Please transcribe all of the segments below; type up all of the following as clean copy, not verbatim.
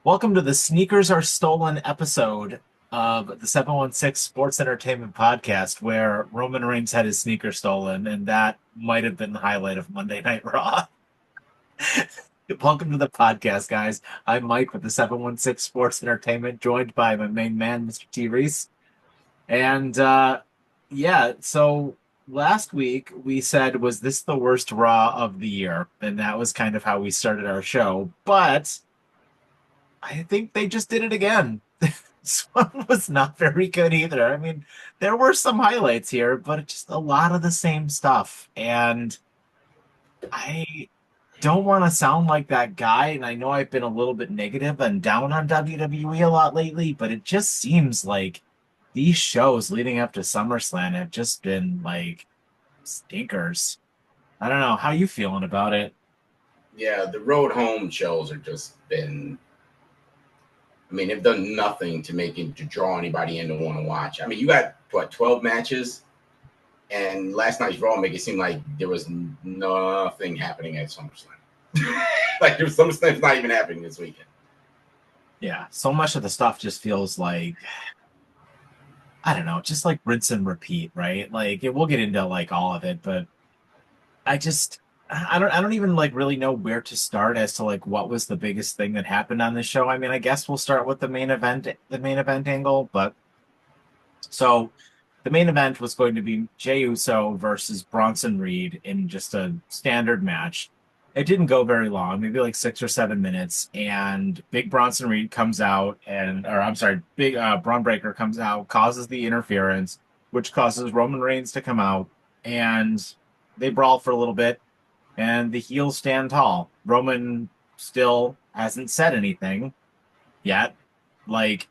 Welcome to the Sneakers Are Stolen episode of the 716 Sports Entertainment Podcast, where Roman Reigns had his sneaker stolen, and that might have been the highlight of Monday Night Raw. Welcome to the podcast, guys. I'm Mike with the 716 Sports Entertainment, joined by my main man, Mr. T. Reese. And so last week we said, was this the worst Raw of the year? And that was kind of how we started our show. But I think they just did it again. This one was not very good either. I mean, there were some highlights here, but it's just a lot of the same stuff. And I don't want to sound like that guy, and I know I've been a little bit negative and down on WWE a lot lately, but it just seems like these shows leading up to SummerSlam have just been like stinkers. I don't know. How you feeling about it? Yeah, the road home shows are just been. I mean, they've done nothing to make it to draw anybody in to want to watch. I mean, you got 12 matches, and last night's Raw make it seem like there was nothing happening at SummerSlam. Like SummerSlam's not even happening this weekend. Yeah, so much of the stuff just feels like, I don't know, just like rinse and repeat, right? Like we'll get into like all of it, but I don't even like really know where to start as to like what was the biggest thing that happened on this show. I mean, I guess we'll start with the main event angle, but so the main event was going to be Jey Uso versus Bronson Reed in just a standard match. It didn't go very long, maybe like 6 or 7 minutes, and Big Bronson Reed comes out, or I'm sorry, Big Braun Breaker comes out, causes the interference, which causes Roman Reigns to come out, and they brawl for a little bit, and the heels stand tall. Roman still hasn't said anything yet. Like,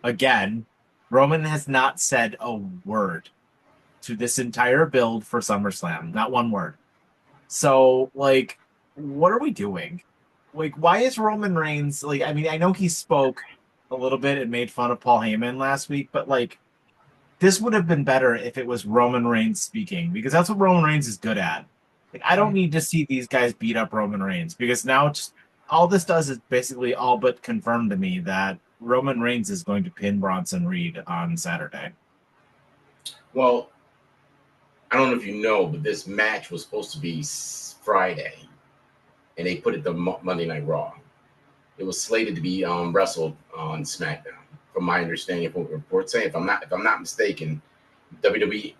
again, Roman has not said a word to this entire build for SummerSlam. Not one word. So, like, what are we doing? Like, why is Roman Reigns, like, I mean, I know he spoke a little bit and made fun of Paul Heyman last week, but, like, this would have been better if it was Roman Reigns speaking, because that's what Roman Reigns is good at. Like, I don't need to see these guys beat up Roman Reigns, because now it's all this does is basically all but confirm to me that Roman Reigns is going to pin Bronson Reed on Saturday. Well, I don't know if you know, but this match was supposed to be Friday, and they put it to Monday Night Raw. It was slated to be wrestled on SmackDown, from my understanding of what reports say. If I'm not mistaken, WWE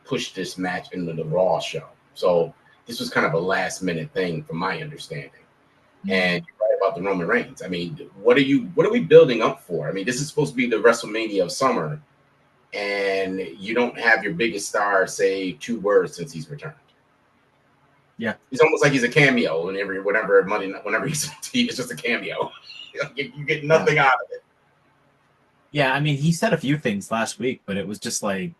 pushed this match into the Raw show. So this was kind of a last minute thing, from my understanding. And you're right about the Roman Reigns. I mean, what are we building up for? I mean, this is supposed to be the WrestleMania of summer, and you don't have your biggest star say 2 words since he's returned. Yeah, it's almost like he's a cameo, and whenever he's on TV, it's just a cameo. You get nothing out of it. Yeah, I mean, he said a few things last week, but it was just like,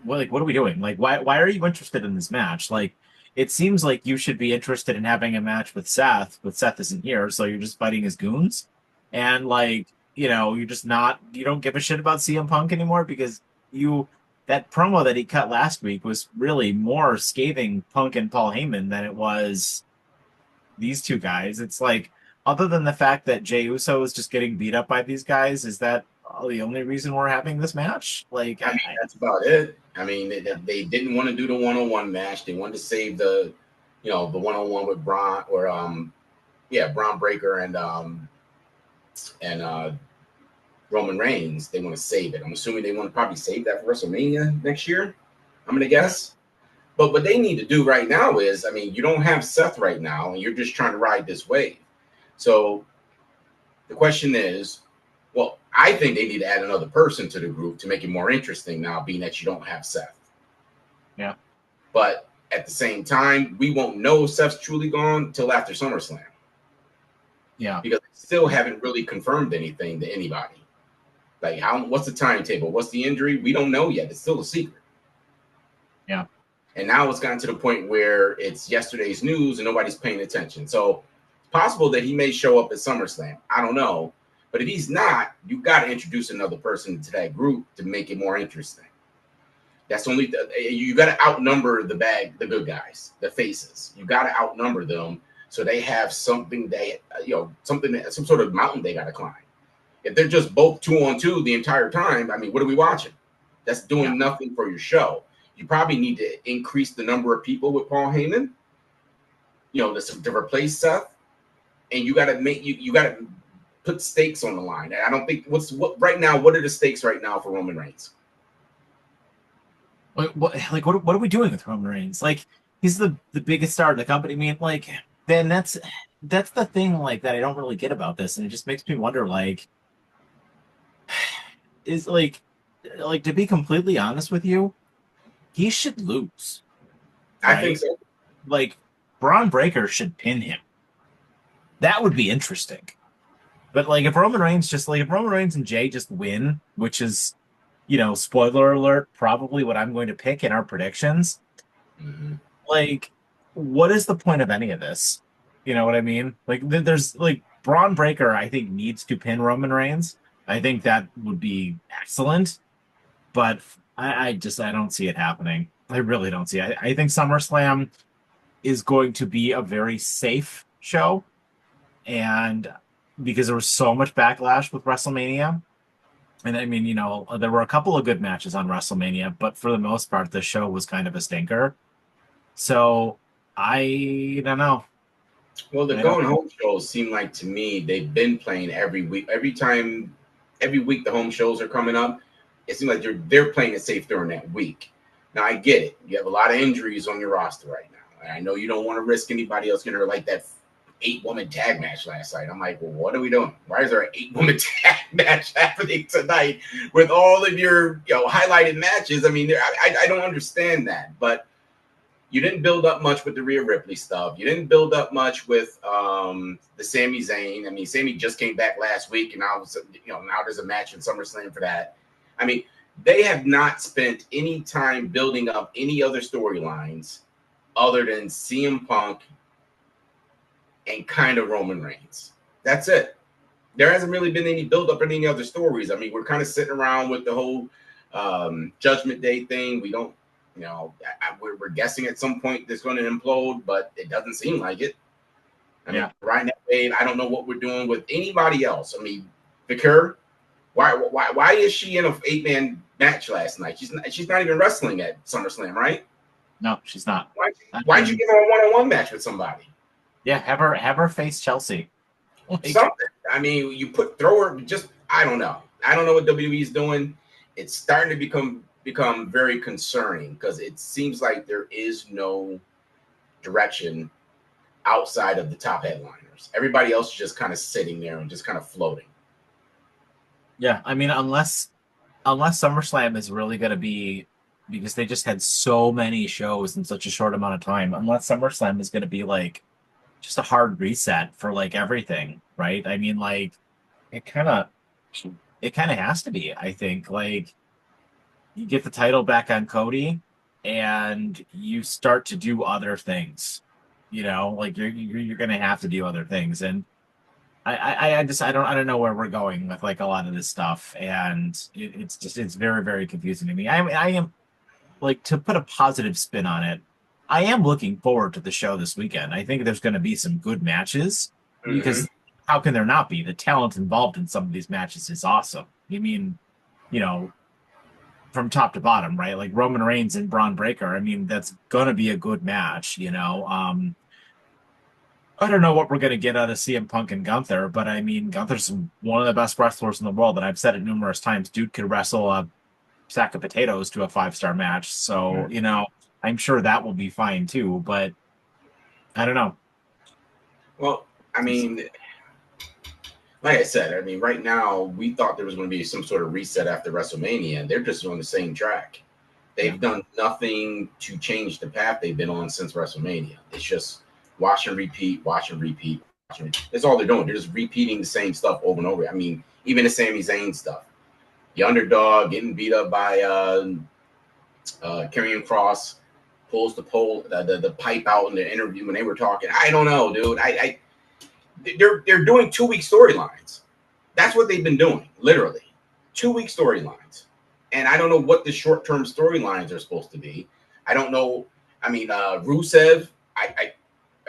what are we doing? Like, why are you interested in this match? Like, it seems like you should be interested in having a match with Seth, but Seth isn't here, so you're just fighting his goons, and like, you don't give a shit about CM Punk anymore because that promo that he cut last week was really more scathing Punk and Paul Heyman than it was these two guys. It's like, other than the fact that Jey Uso is just getting beat up by these guys, is that the only reason we're having this match? Like, I mean, that's about it. I mean, they didn't want to do the one-on-one match. They wanted to save the one-on-one with Braun Braun Breaker and Roman Reigns. They want to save it. I'm assuming they want to probably save that for WrestleMania next year. I'm gonna guess. But what they need to do right now is, I mean, you don't have Seth right now, and you're just trying to ride this wave. So the question is, well, I think they need to add another person to the group to make it more interesting now, being that you don't have Seth. Yeah. But at the same time, we won't know Seth's truly gone until after SummerSlam. Yeah. Because they still haven't really confirmed anything to anybody. Like, what's the timetable? What's the injury? We don't know yet. It's still a secret. Yeah. And now it's gotten to the point where it's yesterday's news and nobody's paying attention. So it's possible that he may show up at SummerSlam. I don't know. But if he's not, you got to introduce another person to that group to make it more interesting. That's you got to outnumber the good guys, the faces. You got to outnumber them So they have something some sort of mountain they got to climb. If they're just both 2-on-2 the entire time, I mean, what are we watching? That's doing nothing for your show. You probably need to increase the number of people with Paul Heyman, to replace Seth, and you got to put stakes on the line. And I don't think what are the stakes right now for Roman Reigns? What are we doing with Roman Reigns? Like, he's the biggest star of the company. I mean, like, then that's the thing, like, that I don't really get about this, and it just makes me wonder, like, is like to be completely honest with you, he should lose. Right? I think so. Like, Braun Breaker should pin him. That would be interesting. But like, if Roman Reigns and Jay just win, which is, spoiler alert, probably what I'm going to pick in our predictions. Mm-hmm. Like, what is the point of any of this? You know what I mean? Like, there's like Braun Breaker, I think, needs to pin Roman Reigns. I think that would be excellent, but I don't see it happening. I really don't see it. I think SummerSlam is going to be a very safe show, and because there was so much backlash with WrestleMania. And I mean, there were a couple of good matches on WrestleMania, but for the most part, the show was kind of a stinker. So I don't know. Well, the going home shows seem like, to me, they've been playing every week. Every week the home shows are coming up, it seems like they're playing it safe during that week. Now, I get it. You have a lot of injuries on your roster right now. And I know you don't want to risk anybody else getting hurt, like that 8-woman tag match last night. I'm like, well, what are we doing? Why is there an 8-woman tag match happening tonight with all of your highlighted matches? I mean, I don't understand that. But you didn't build up much with the Rhea Ripley stuff. You didn't build up much with the Sami Zayn. I mean, Sami just came back last week, and now there's a match in SummerSlam for that. I mean, they have not spent any time building up any other storylines other than CM Punk and kind of Roman Reigns. That's it. There hasn't really been any build up in any other stories. I mean, we're kind of sitting around with the whole Judgment Day thing. We don't, we're guessing at some point it's going to implode, but it doesn't seem like it. I mean, right now, Babe, I don't know what we're doing with anybody else. I mean, Vicar, why is she in an 8-man match last night? She's not even wrestling at SummerSlam, right? No, she's not. Why'd you give her a one-on-one match with somebody? Yeah, have her face Chelsea. Something. I mean, throw her. I don't know. I don't know what WWE is doing. It's starting to become very concerning because it seems like there is no direction outside of the top headliners. Everybody else is just kind of sitting there and just kind of floating. Yeah, I mean, unless SummerSlam is really going to be, because they just had so many shows in such a short amount of time, unless SummerSlam is going to be like just a hard reset for like everything, right? I mean, like it kind of has to be. I think like you get the title back on Cody, and you start to do other things. Like you're going to have to do other things, and I don't know where we're going with like a lot of this stuff, and it's very, very confusing to me. I am, like, to put a positive spin on it, I am looking forward to the show this weekend. I think there's going to be some good matches because how can there not be? The talent involved in some of these matches is awesome. I mean, from top to bottom, right? Like Roman Reigns and Braun Breaker. I mean, that's going to be a good match. I don't know what we're going to get out of CM Punk and Gunther, but I mean, Gunther's one of the best wrestlers in the world, and I've said it numerous times. Dude could wrestle a sack of potatoes to a 5-star match, so I'm sure that will be fine too. But I don't know. Well, I mean, like I said, I mean, right now we thought there was going to be some sort of reset after WrestleMania, and they're just on the same track. They've done nothing to change the path they've been on since WrestleMania. It's just watch and repeat, watch and repeat, watch and repeat. That's all they're doing. They're just repeating the same stuff over and over. I mean, even the Sami Zayn stuff. The underdog getting beat up by Karrion Kross, pulls the pipe out in the interview when they were talking. I don't know, dude. They're doing 2-week storylines. That's what they've been doing, literally. 2-week storylines. And I don't know what the short-term storylines are supposed to be. I don't know. I mean, Rusev, I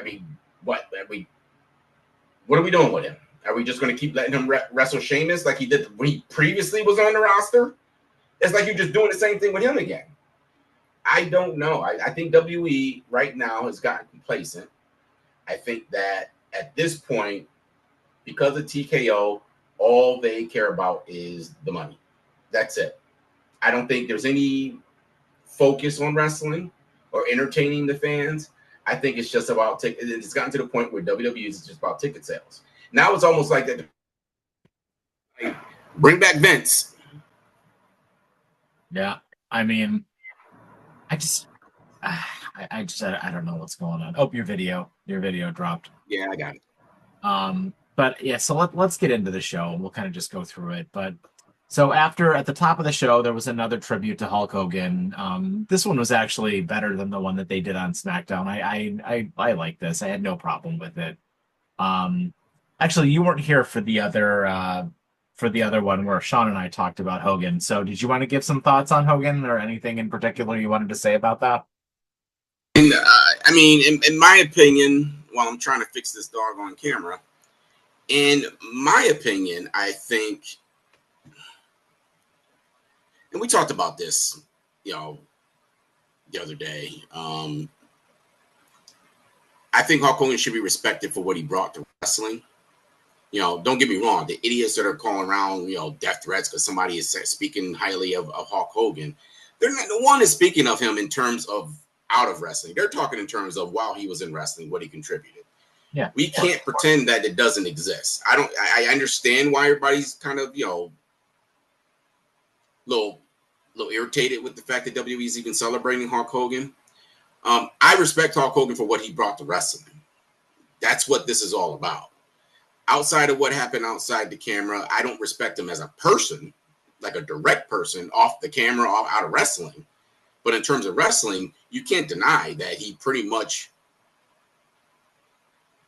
mean, what are we doing with him? Are we just going to keep letting him wrestle Sheamus like he did when he previously was on the roster? It's like you're just doing the same thing with him again. I don't know. I think WWE right now has gotten complacent. I think that at this point, because of TKO, all they care about is the money. That's it. I don't think there's any focus on wrestling or entertaining the fans. I think it's just about it's gotten to the point where WWE is just about ticket sales. Now it's almost like that. Like, bring back Vince. Yeah, I mean, I don't know what's going on. Oh, your video dropped. Yeah, I got it. But yeah, so let's get into the show and we'll kind of just go through it. But so at the top of the show, there was another tribute to Hulk Hogan. This one was actually better than the one that they did on SmackDown. I like this. I had no problem with it. Actually, you weren't here for the other one where Sean and I talked about Hogan. So did you want to give some thoughts on Hogan or anything in particular you wanted to say about that? And I mean, in my opinion, while I'm trying to fix this dog on camera, in my opinion, I think, and we talked about this, the other day. I think Hulk Hogan should be respected for what he brought to wrestling. Don't get me wrong. The idiots that are calling around, death threats because somebody is speaking highly of Hulk Hogan, they're not the one is speaking of him in terms of out of wrestling. They're talking in terms of while he was in wrestling, what he contributed. Yeah, we can't pretend that it doesn't exist. I understand why everybody's kind of little irritated with the fact that WWE is even celebrating Hulk Hogan. I respect Hulk Hogan for what he brought to wrestling. That's what this is all about. Outside of what happened outside the camera, I don't respect him as a person, like a direct person off the camera, out of wrestling. But in terms of wrestling, you can't deny that he pretty much,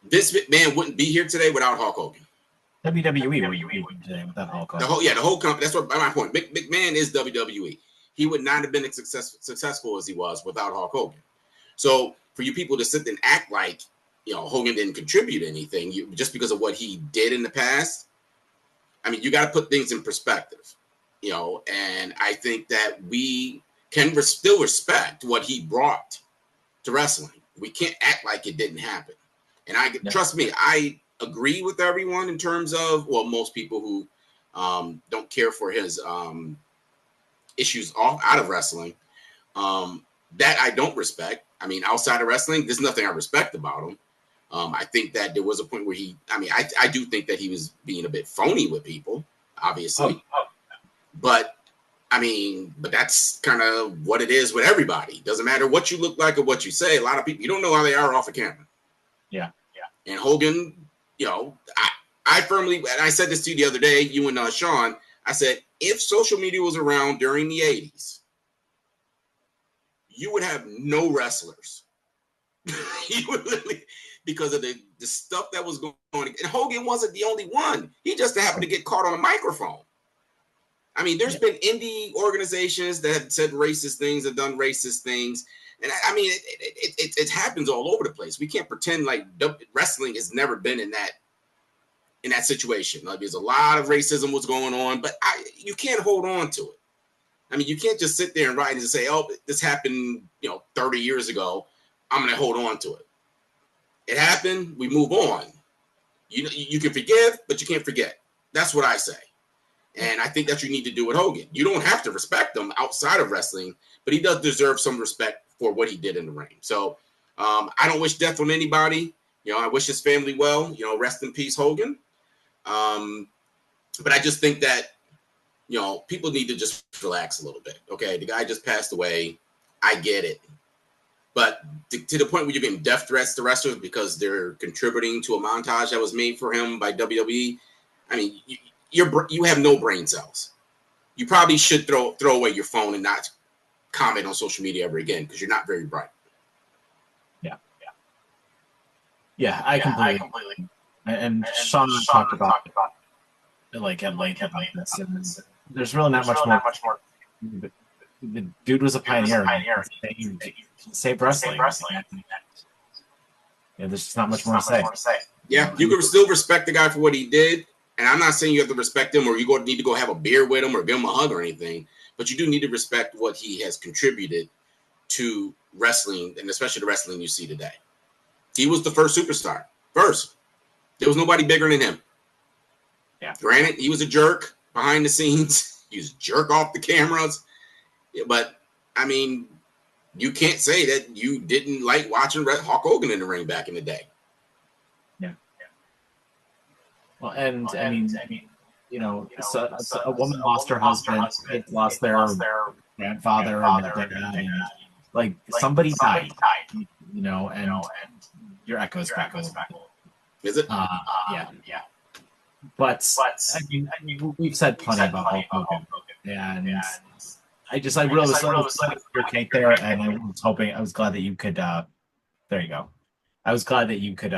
Vince McMahon wouldn't be here today without Hulk Hogan. WWE wouldn't be here today without Hulk Hogan. The whole company. That's what my point. McMahon is WWE. He would not have been as successful as he was without Hulk Hogan. So for you people to sit there and act like Hogan didn't contribute anything just because of what he did in the past, I mean, you got to put things in perspective. And I think that we can still respect what he brought to wrestling. We can't act like it didn't happen. And trust me, I agree with everyone in terms of, most people who don't care for his issues out of wrestling. That I don't respect. I mean, outside of wrestling, there's nothing I respect about him. I think that there was a point where I do think that he was being a bit phony with people, obviously. But that's kind of what it is with everybody. Doesn't matter what you look like or what you say. A lot of people, you don't know how they are off the camera. Yeah. And Hogan, I firmly, and I said this to you the other day, you and Sean, I said, if social media was around during the 80s, you would have no wrestlers. You would literally, because of the stuff that was going on. And Hogan wasn't the only one. He just happened to get caught on a microphone. I mean, there's been indie organizations that have said racist things, have done racist things. And I mean, it happens all over the place. We can't pretend like wrestling has never been in that situation. Like, there's a lot of racism was going on, but you can't hold on to it. I mean, you can't just sit there and write and just say, oh, this happened, 30 years ago. I'm going to hold on to it. It happened. We move on. You can forgive, but you can't forget. That's what I say. And I think that you need to do with Hogan. You don't have to respect him outside of wrestling, but he does deserve some respect for what he did in the ring. So I don't wish death on anybody. I wish his family well. Rest in peace, Hogan. But I just think that, people need to just relax a little bit. Okay, the guy just passed away. I get it. But to the point where you're getting death threats to wrestlers because they're contributing to a montage that was made for him by WWE, I mean, you have no brain cells. You probably should throw away your phone and not comment on social media ever again because you're not very bright. Yeah, I completely. And Sean talked about like at length about this. And there's really not much more. The dude was a pioneer. He saved wrestling. Yeah, there's just not much more to say. Yeah, you can still respect the guy for what he did. And I'm not saying you have to respect him or you need to go have a beer with him or give him a hug or anything. But you do need to respect what he has contributed to wrestling, and especially the wrestling you see today. He was the first superstar. First. There was nobody bigger than him. Yeah. Granted, he was a jerk behind the scenes. He was a jerk off the cameras. But, I mean, you can't say that you didn't like watching Hulk Hogan in the ring back in the day. Yeah. Well, and I mean, you know, so a woman lost her husband, kids lost their grandfather and their dad, and like somebody died, you know, and your echo's back a little bit. Is it? Yeah. But I mean, we've said plenty about Hulk Hogan, and I really was your take there, and I was glad that you could. There you go. I was glad that you could,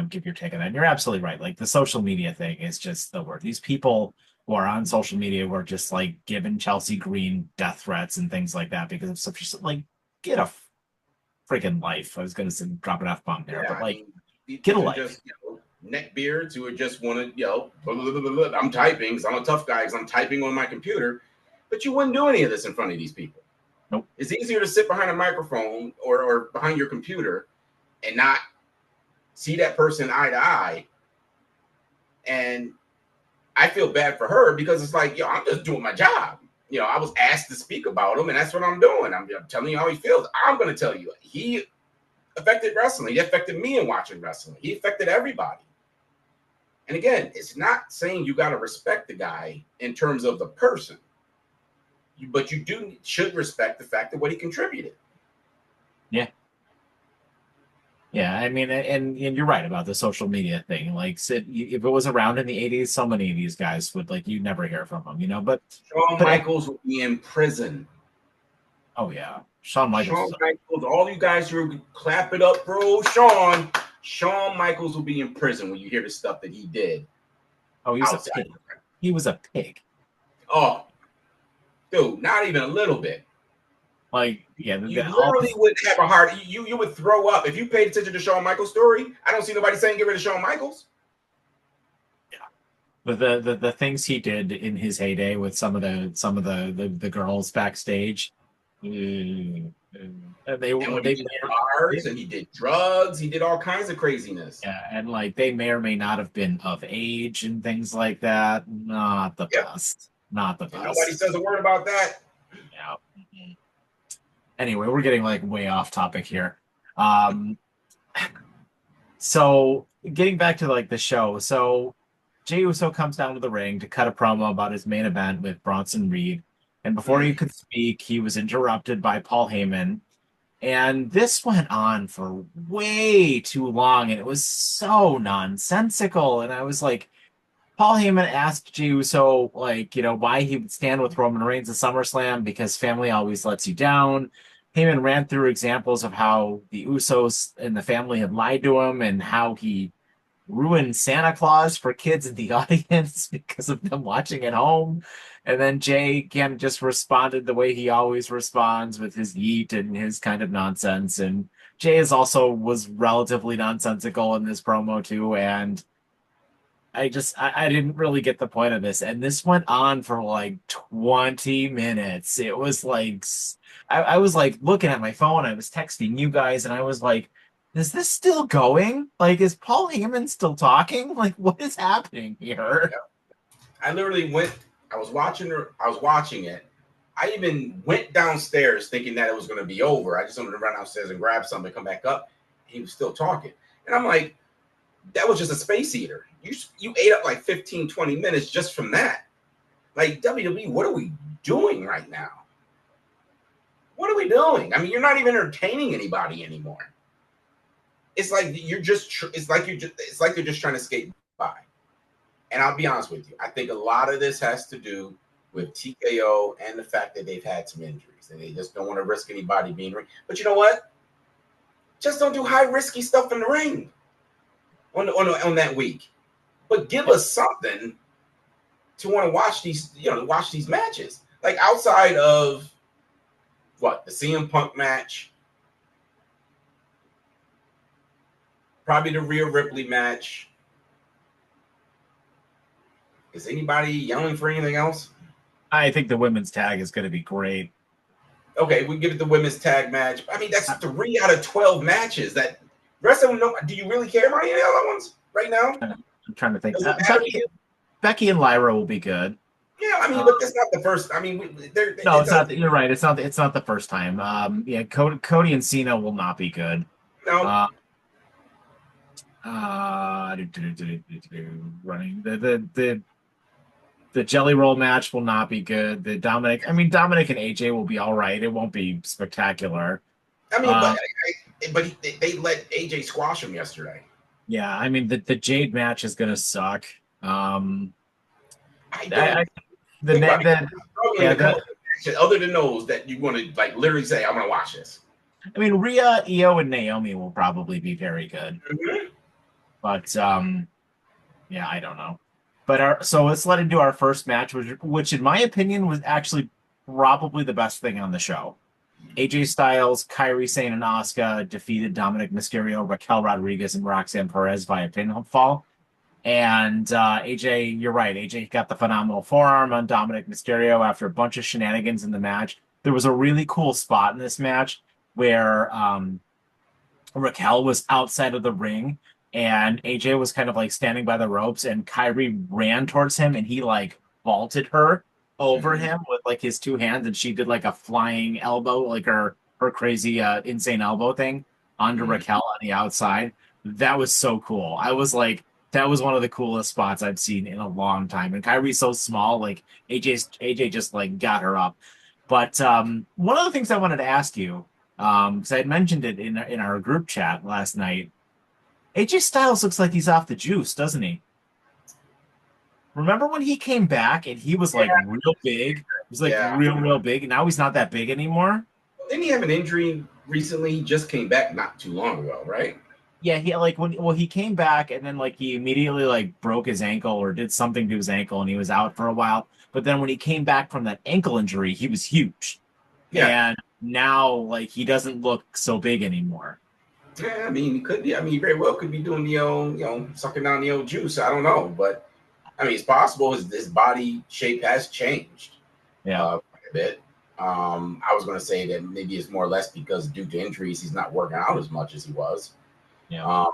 give your take on that. And you're absolutely right. Like the social media thing is just the word. These people who are on social media were just like giving Chelsea Green death threats and things like that because of stuff. Just like get a freaking life. I was going to say drop an F bomb there, but like get a life. Just, neck beards who are just want to, blah, blah, blah, blah, blah. I'm typing because I'm a tough guy because I'm typing on my computer. But you wouldn't do any of this in front of these people. Nope. It's easier to sit behind a microphone or behind your computer and not see that person eye to eye. And I feel bad for her because it's like, I'm just doing my job. I was asked to speak about him, and that's what I'm doing. I'm telling you how he feels. I'm going to tell you. He affected wrestling. He affected me in watching wrestling. He affected everybody. And again, it's not saying you got to respect the guy in terms of the person, but you should respect the fact of what he contributed. Yeah. Yeah, I mean, and you're right about the social media thing. Like, if it was around in the 80s, so many of these guys would, like, you'd never hear from them, but... Shawn Michaels would be in prison. Oh, yeah. Shawn Michaels, all you guys who clap it up, bro. Shawn Michaels will be in prison when you hear the stuff that he did. Oh, he was a pig. He was a pig. Oh, dude, not even a little bit. Like, yeah, you literally would have a heart. You would throw up if you paid attention to Shawn Michaels' story. I don't see nobody saying get rid of Shawn Michaels. Yeah, but the things he did in his heyday with some of the girls backstage, and he did drugs. He did all kinds of craziness. Yeah, and like they may or may not have been of age and things like that. Not the best. Not the best. And nobody says a word about that. Yeah. Anyway, we're getting like way off topic here. So getting back to like the show. So Jey Uso comes down to the ring to cut a promo about his main event with Bronson Reed. And before he could speak, he was interrupted by Paul Heyman. And this went on for way too long. And it was so nonsensical. And I was like, Paul Heyman asked Jey Uso, why he would stand with Roman Reigns at SummerSlam because family always lets you down. Heyman ran through examples of how the Usos and the family had lied to him and how he ruined Santa Claus for kids in the audience because of them watching at home. And then Jay again just responded the way he always responds with his yeet and his kind of nonsense. And Jay was relatively nonsensical in this promo too. And I didn't really get the point of this. And this went on for like 20 minutes. It was like, I was like looking at my phone. I was texting you guys and I was like, is this still going? Like, is Paul Heyman still talking? Like, what is happening here? I literally I was watching it. I even went downstairs thinking that it was going to be over. I just wanted to run downstairs and grab something, come back up. He was still talking. And I'm like, that was just a space eater. You ate up like 15, 20 minutes just from that. Like, WWE, what are we doing right now? What are we doing? I mean, you're not even entertaining anybody anymore. It's like they're just trying to skate by. And I'll be honest with you. I think a lot of this has to do with TKO and the fact that they've had some injuries and they just don't want to risk anybody being ring. But you know what? Just don't do high risky stuff in the ring on that week. But give us something to want to watch these matches. Like outside of the CM Punk match. Probably the Rhea Ripley match. Is anybody yelling for anything else? I think the women's tag is going to be great. Okay, we give it the women's tag match. I mean, that's 3 out of 12 matches. That rest of them, no. Do you really care about any of the other ones right now? I'm trying to think. Does it matter to you? Becky and Lyra will be good. Yeah, I mean, but that's not the first. I mean, No, it's not. You're right. It's not. It's not the first time. Yeah, Cody and Cena will not be good. No. Running the Jelly Roll match will not be good. Dominic and AJ will be all right. It won't be spectacular. I mean, but they let AJ squash him yesterday. Yeah, I mean the Jade match is gonna suck. Other than those that you want to like literally say, I'm gonna watch this. I mean, Rhea, Io, and Naomi will probably be very good. Mm-hmm. But yeah, I don't know. But so let's let into our first match, which in my opinion was actually probably the best thing on the show. AJ Styles, Kairi Sane, and Asuka defeated Dominic Mysterio, Raquel Rodriguez, and Roxanne Perez via pinfall. And AJ, you're right. AJ got the phenomenal forearm on Dominic Mysterio after a bunch of shenanigans in the match. There was a really cool spot in this match where Raquel was outside of the ring and AJ was kind of like standing by the ropes and Kairi ran towards him and he like vaulted her over him with like his two hands and she did like a flying elbow, like her crazy insane elbow thing onto Raquel on the outside. That was so cool. I was like, that was one of the coolest spots I've seen in a long time. And Kyrie's so small, like AJ just like got her up. But one of the things I wanted to ask you, because I had mentioned it in our group chat last night, AJ Styles looks like he's off the juice, doesn't he? Remember when he came back and he was like real big? He was like real big, and now he's not that big anymore. Didn't he have an injury recently? He just came back not too long ago, right? Yeah, he like he came back and then like he immediately like broke his ankle or did something to his ankle and he was out for a while. But then when he came back from that ankle injury, he was huge. Yeah. And now like he doesn't look so big anymore. Yeah, I mean, he could be. I mean, he very well could be doing the old, sucking down the old juice. I don't know, but I mean, it's possible his body shape has changed. Yeah, quite a bit. I was going to say that maybe it's more or less because due to injuries, he's not working out as much as he was. Yeah. I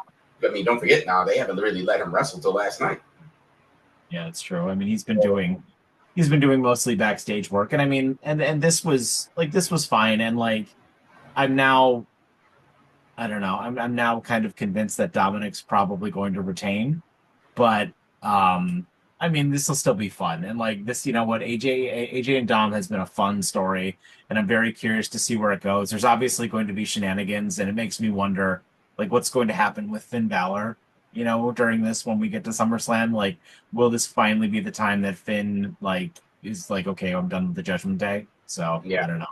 mean, don't forget now they haven't really let him wrestle till last night. Yeah, that's true. I mean, he's been doing mostly backstage work, and I mean, and this was fine, and like I'm now. I don't know. I'm now kind of convinced that Dominic's probably going to retain, but I mean, this will still be fun. And like this, you know what, AJ and Dom has been a fun story, and I'm very curious to see where it goes. There's obviously going to be shenanigans, and it makes me wonder like what's going to happen with Finn Balor, you know, during this when we get to SummerSlam. Like, will this finally be the time that Finn like is like, okay, I'm done with the Judgment Day? So yeah, I don't know.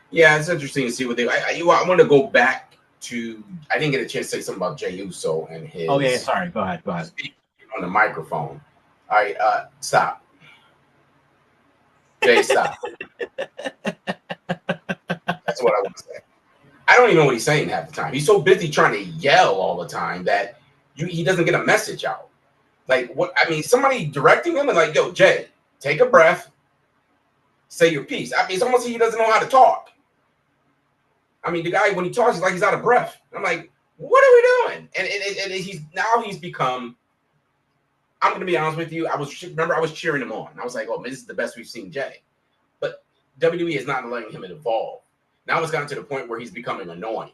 Yeah, it's interesting to see what they. I want to go back to. I didn't get a chance to say something about Jey Uso and his. Oh yeah, sorry. Go ahead. On the microphone. All right, stop. Jay, stop. That's what I want to say. I don't even know what he's saying half the time. He's so busy trying to yell all the time that he doesn't get a message out. Like what? I mean, somebody directing him and like, yo, Jay, take a breath, say your piece. I mean, it's almost like he doesn't know how to talk. I mean, the guy when he talks, he's like he's out of breath. I'm like, what are we doing? And he's become. I'm going to be honest with you. I was cheering him on. I was like, oh, this is the best we've seen Jay. But WWE is not letting him evolve. Now it's gotten to the point where he's becoming annoying.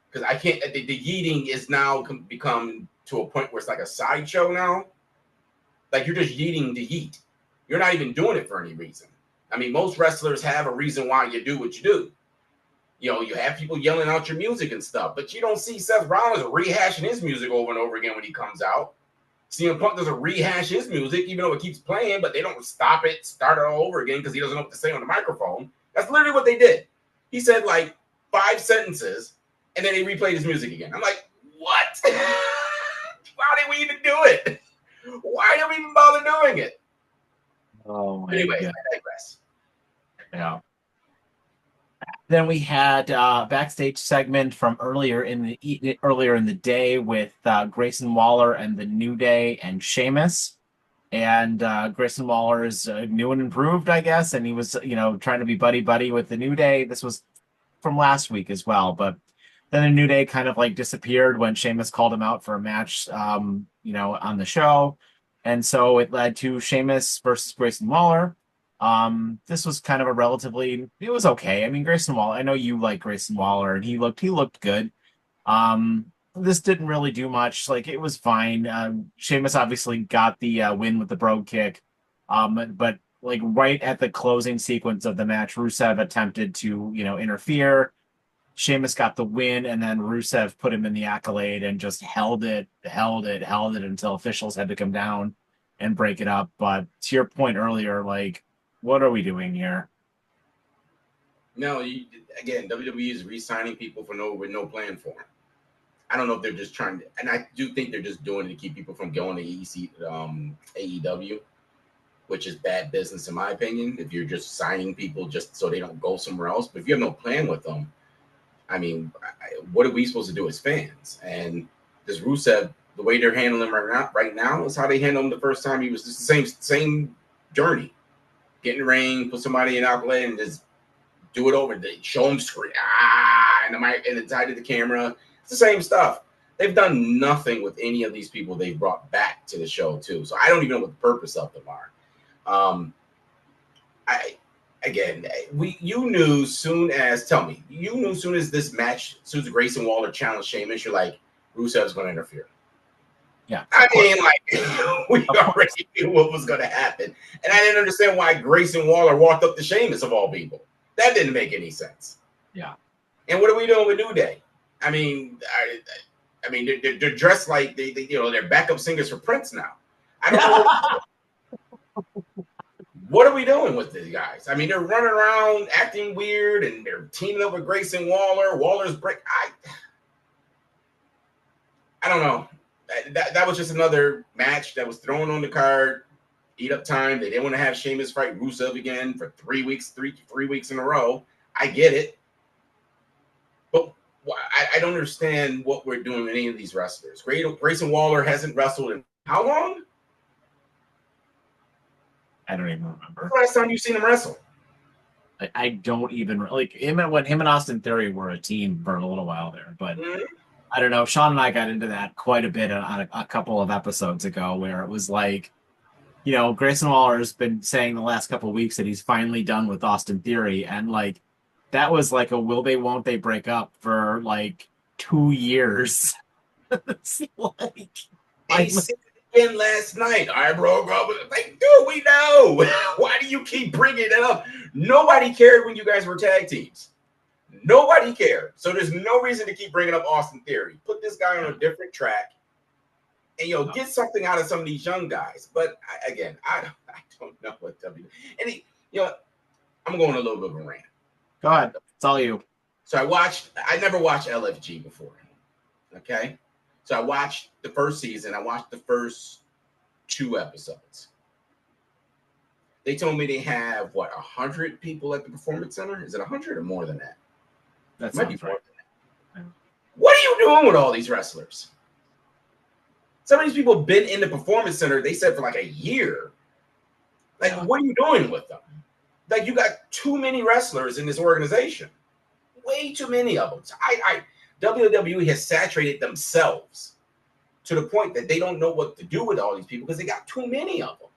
Because I can't. The yeeting is now become to a point where it's like a sideshow now. Like you're just yeeting to yeet. You're not even doing it for any reason. I mean, most wrestlers have a reason why you do what you do. You know, you have people yelling out your music and stuff, but you don't see Seth Rollins rehashing his music over and over again when he comes out. CM Punk doesn't rehash his music, even though it keeps playing, but they don't stop it, start it all over again because he doesn't know what to say on the microphone. That's literally what they did. He said like 5 sentences, and then he replayed his music again. I'm like, what? Why did we even do it? Why did we even bother doing it? Oh, anyway, I digress. Yeah. Then we had a backstage segment from earlier in the day with Grayson Waller and the New Day and Sheamus. And Grayson Waller is new and improved, I guess, and he was trying to be buddy buddy with the New Day. This was from last week as well, but then the New Day kind of like disappeared when Sheamus called him out for a match, on the show, and so it led to Sheamus versus Grayson Waller. This was kind of it was okay. I mean, Grayson Waller, I know you like Grayson Waller, and he looked good. This didn't really do much. Like it was fine. Sheamus obviously got the win with the brogue kick. But like right at the closing sequence of the match, Rusev attempted to, interfere. Sheamus got the win, and then Rusev put him in the accolade and just held it until officials had to come down and break it up. But to your point earlier, like, what are we doing here? No, again, WWE is re-signing people with no plan for them. I don't know if they're just trying to, and I do think they're just doing it to keep people from going to AEW, which is bad business in my opinion. If you're just signing people just so they don't go somewhere else, but if you have no plan with them, I mean, what are we supposed to do as fans? And this Rusev, the way they're handling him right now is how they handled him the first time. He was just the same journey. Get in the ring, put somebody in outlet, and just do it over. They show him scream, and the mic and the side of the camera. It's the same stuff. They've done nothing with any of these people they've brought back to the show too. So I don't even know what the purpose of them are. You knew soon as this match, as soon as Grayson Waller challenged Sheamus, you're like, Rusev's going to interfere. Yeah, I mean, like we already knew what was going to happen, and I didn't understand why Grayson Waller walked up to Sheamus of all people. That didn't make any sense. yeah. And what are we doing with New Day? I mean, they're dressed like they're backup singers for Prince now. I don't know. What are we doing with these guys? I mean, they're running around acting weird, and they're teaming up with Grayson Waller. Waller's break. I don't know. That was just another match that was thrown on the card. Eat up time. They didn't want to have Sheamus fight Rusev again for 3 weeks, three weeks in a row. I get it, but I don't understand what we're doing with any of these wrestlers. Grayson Waller hasn't wrestled in how long? I don't even remember. Last time you seen him wrestle? I don't even like him and Austin Theory were a team for a little while there, but I don't know. Sean and I got into that quite a bit on a couple of episodes ago, where it was like, Grayson Waller has been saying the last couple of weeks that he's finally done with Austin Theory, and like that was like a will they won't they break up for like 2 years. It's like he said it again last night. I broke up with like, dude, we know. Why do you keep bringing it up? Nobody cared when you guys were tag teams. Nobody cared. So there's no reason to keep bringing up Austin Theory. Put this guy on a different track and get something out of some of these young guys. But I don't know what W. And I'm going a little bit of a rant. Go ahead. It's all you. So I never watched LFG before. Okay. So I watched the first season. I watched the first 2 episodes. They told me they have 100 people at the Performance Center. Is it 100 or more than that? That might be sounds right. Than that. What are you doing with all these wrestlers? Some of these people have been in the Performance Center, they said, for like a year. Like, what are you doing with them? Like, you got too many wrestlers in this organization. Way too many of them. So WWE has saturated themselves to the point that they don't know what to do with all these people because they got too many of them.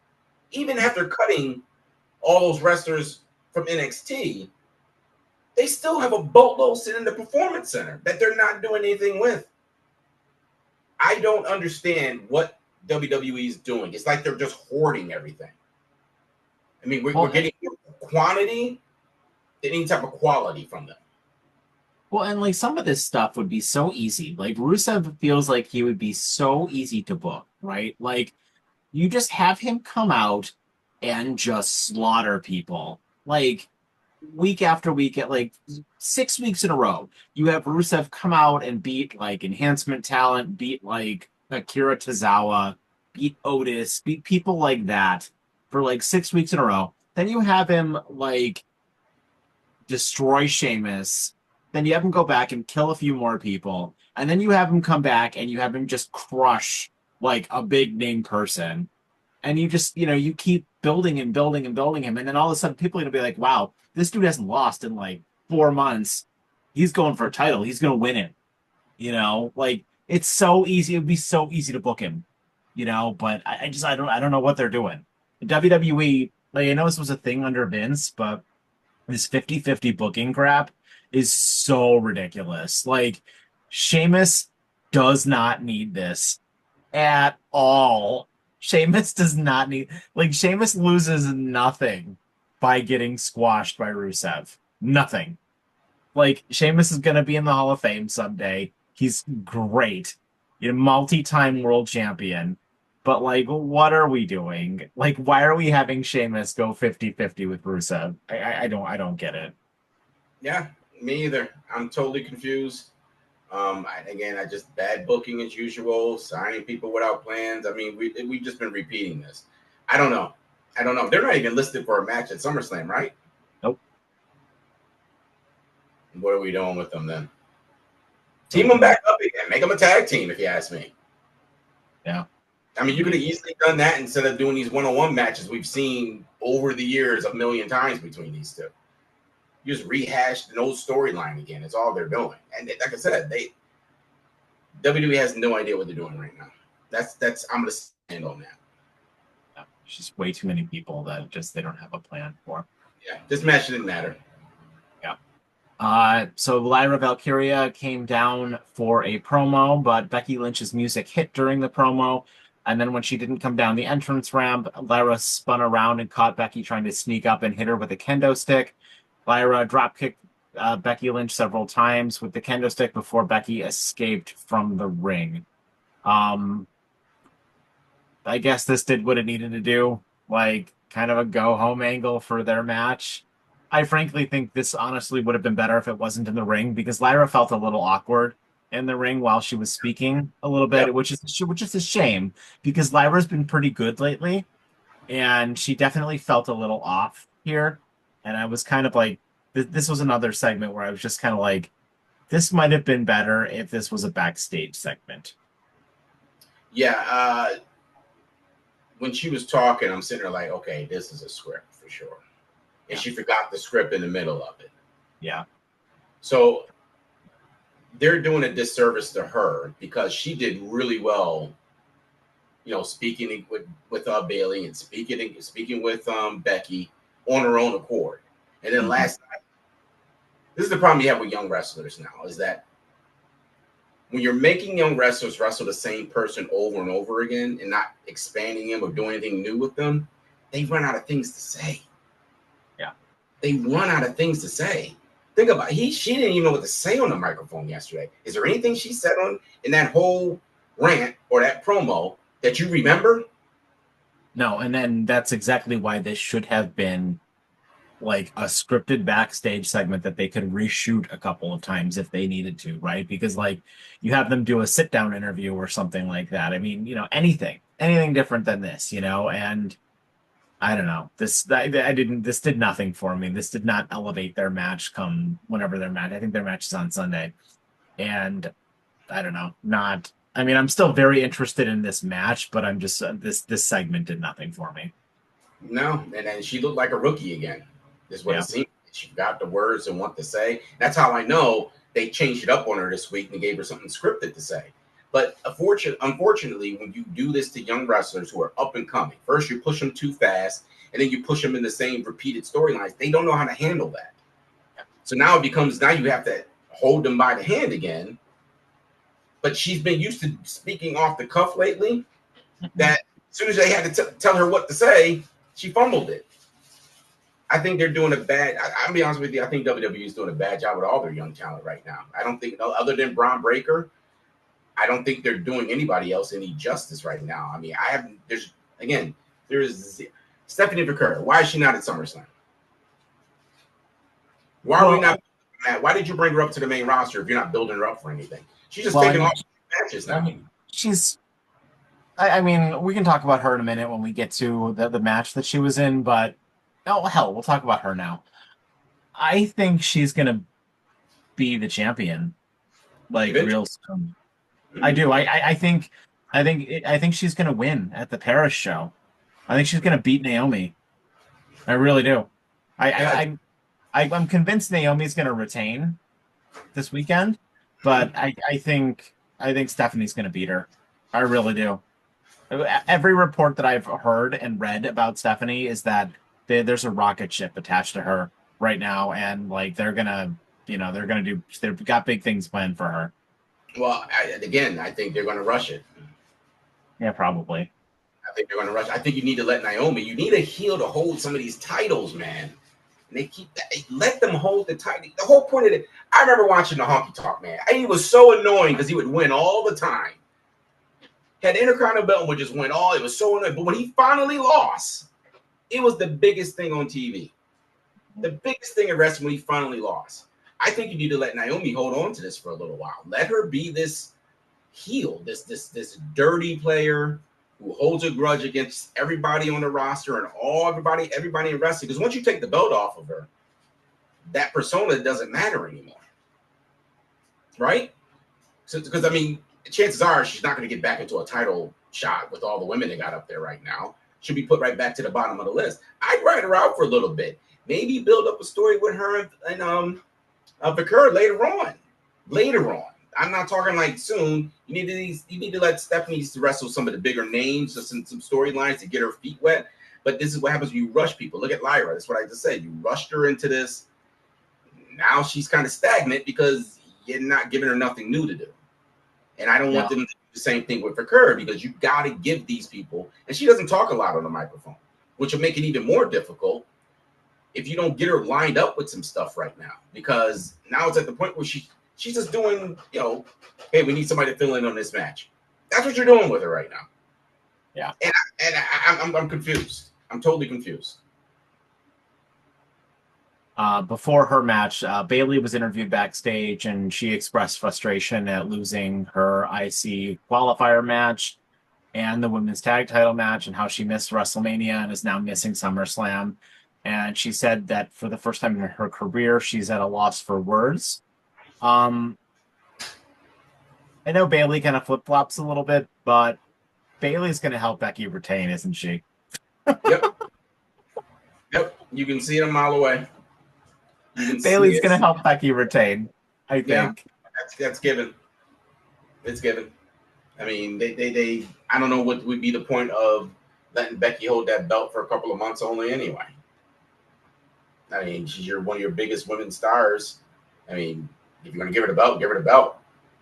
Even after cutting all those wrestlers from NXT, they still have a boatload sitting in the Performance Center that they're not doing anything with. I don't understand what WWE is doing. It's like they're just hoarding everything. I mean, we're getting quantity than any type of quality from them. Well, and like some of this stuff would be so easy. Like Rusev feels like he would be so easy to book, right? Like you just have him come out and just slaughter people. Like week after week, at like 6 weeks in a row, you have Rusev come out and beat like enhancement talent, beat like Akira Tozawa, beat Otis, beat people like that for like 6 weeks in a row. Then you have him like destroy Sheamus, then you have him go back and kill a few more people, and then you have him come back and you have him just crush like a big name person. And you just, you keep building and building and building him. And then all of a sudden people are going to be like, wow, this dude hasn't lost in like 4 months. He's going for a title. He's going to win it. Like it's so easy. It would be so easy to book him, but I don't know what they're doing. WWE, like I know this was a thing under Vince, but this 50-50 booking crap is so ridiculous. Like Sheamus does not need this at all. Sheamus does not need, like, Sheamus loses nothing by getting squashed by Rusev. Nothing. Like, Sheamus is going to be in the Hall of Fame someday. He's great. Multi-time world champion. But, like, what are we doing? Like, why are we having Sheamus go 50-50 with Rusev? I don't get it. Yeah, me either. I'm totally confused. I just bad booking as usual, signing people without plans. I mean, we've just been repeating this. I don't know. They're not even listed for a match at SummerSlam, right? Nope. What are we doing with them then? Team them back up again. Make them a tag team, if you ask me. Yeah. I mean, you could have easily done that instead of doing these one-on-one matches we've seen over the years a million times between these two. You just rehashed an old storyline again. It's all they're doing. And like I said, WWE has no idea what they're doing right now. That's I'm gonna stand on that. Yeah, there's just way too many people that they don't have a plan for. Yeah, this match didn't matter. Yeah. So Lyra Valkyria came down for a promo, but Becky Lynch's music hit during the promo. And then when she didn't come down the entrance ramp, Lyra spun around and caught Becky trying to sneak up and hit her with a kendo stick. Lyra dropkicked Becky Lynch several times with the kendo stick before Becky escaped from the ring. I guess this did what it needed to do, like kind of a go-home angle for their match. I frankly think this honestly would have been better if it wasn't in the ring because Lyra felt a little awkward in the ring while she was speaking a little bit, Yep. which is a shame because Lyra's been pretty good lately, and she definitely felt a little off here. And I was kind of like, this was another segment where I was just kind of like, this might have been better if this was a backstage segment. Yeah, when she was talking, I'm sitting there like, okay, this is a script for sure. And she forgot the script in the middle of it. Yeah. So they're doing a disservice to her because she did really well, speaking with Bailey and speaking with Becky on her own accord. And then last night, this is the problem you have with young wrestlers now, is that when you're making young wrestlers wrestle the same person over and over again and not expanding them or doing anything new with them, they run out of things to say. Yeah. They run out of things to say. Think about it. She didn't even know what to say on the microphone yesterday. Is there anything she said in that whole rant or that promo that you remember? No, and then that's exactly why this should have been like a scripted backstage segment that they could reshoot a couple of times if they needed to, right? Because like you have them do a sit down interview or something like that. I mean, anything different than this, and I don't know. This did nothing for me. This did not elevate their match come whenever their match. I think their match is on Sunday. And I don't know, I'm still very interested in this match, but I'm just this segment did nothing for me. No, and then she looked like a rookie again. Is what Yeah. it seemed. She got the words and what to say. That's how I know they changed it up on her this week and gave her something scripted to say. But unfortunately, when you do this to young wrestlers who are up and coming, first you push them too fast, and then you push them in the same repeated storylines. They don't know how to handle that. So now it becomes, now you have to hold them by the hand again. But she's been used to speaking off the cuff lately, that as soon as they had to tell her what to say, she fumbled it. I think they're doing I'll be honest with you, I think WWE is doing a bad job with all their young talent right now. I don't think, other than Braun Breaker, I don't think they're doing anybody else any justice right now. I mean, there's Stephanie McCurry. Why is she not at SummerSlam? Why did you bring her up to the main roster if you're not building her up for anything? She's just taking off matches now. We can talk about her in a minute when we get to the match that she was in, but hell, we'll talk about her now. I think she's gonna be the champion, like real Eventually. soon. I Mhm. do. I think she's gonna win at the Paris show. I think she's gonna beat Naomi. I really do. I, I, Yeah, I'm I'm convinced Naomi's gonna retain this weekend, mhm. but I think Stephanie's gonna beat her. I really do. Every report that I've heard and read about Stephanie is that there's a rocket ship attached to her right now, and like they're gonna do, they've got big things planned for her. Well, again, I think they're going to rush it. Yeah, probably. I think they're going to rush. I think you need to let Naomi. You need a heel to hold some of these titles, man. And they keep that. Let them hold the title. The whole point of it. I remember watching the Honky Talk, man. And he was so annoying because he would win all the time. Had the Intercontinental belt and would just win all. It was so annoying. But when he finally lost, it was the biggest thing on TV. The biggest thing in wrestling when he finally lost. I think you need to let Naomi hold on to this for a little while. Let her be this heel, this dirty player who holds a grudge against everybody on the roster and everybody in wrestling. Because once you take the belt off of her, that persona doesn't matter anymore, right? So, because I mean, chances are she's not going to get back into a title shot with all the women they got up there right now. She'll be put right back to the bottom of the list. I'd write her out for a little bit. Maybe build up a story with her and Vicar later on. Later on. I'm not talking like soon. You need to let Stephanie wrestle some of the bigger names, or some storylines to get her feet wet. But this is what happens when you rush people. Look at Lyra. That's what I just said. You rushed her into this. Now she's kind of stagnant because you're not giving her nothing new to do. And I don't Yeah. want them to do the same thing with Vicar, because you got to give these people. And she doesn't talk a lot on the microphone, which will make it even more difficult if you don't get her lined up with some stuff right now, because now it's at the point where she's just doing, hey, we need somebody to fill in on this match. That's what you're doing with her right now. Yeah. I'm confused. I'm totally confused. Before her match, Bailey was interviewed backstage, and she expressed frustration at losing her IC qualifier match and the women's tag title match, and how she missed WrestleMania and is now missing SummerSlam. And she said that for the first time in her career, she's at a loss for words. Um, I know Bailey kind of flip flops a little bit, but Bailey's going to help Becky retain, isn't she? Yep. Yep. You can see it a mile away. You can see Bailey's it. going to help Becky retain, I Yeah. think. That's given. It's given. I mean, they I don't know what would be the point of letting Becky hold that belt for a couple of months only anyway. I mean, she's one of your biggest women's stars. I mean, if you're gonna give her the belt, give her the belt.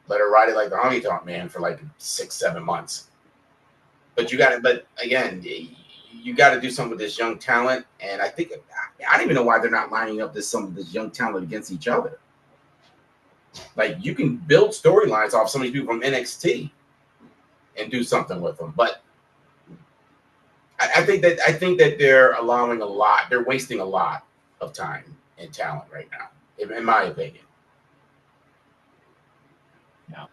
Let her ride it like the honky tonk man for like 6-7 months. But you got to. But again, you got to do something with this young talent. And I think I don't even know why they're not lining up some of this young talent against each other. Like, you can build storylines off some of these people from NXT and do something with them. But I think that they're allowing a lot. They're wasting a lot of time and talent right now, in my opinion. Yeah.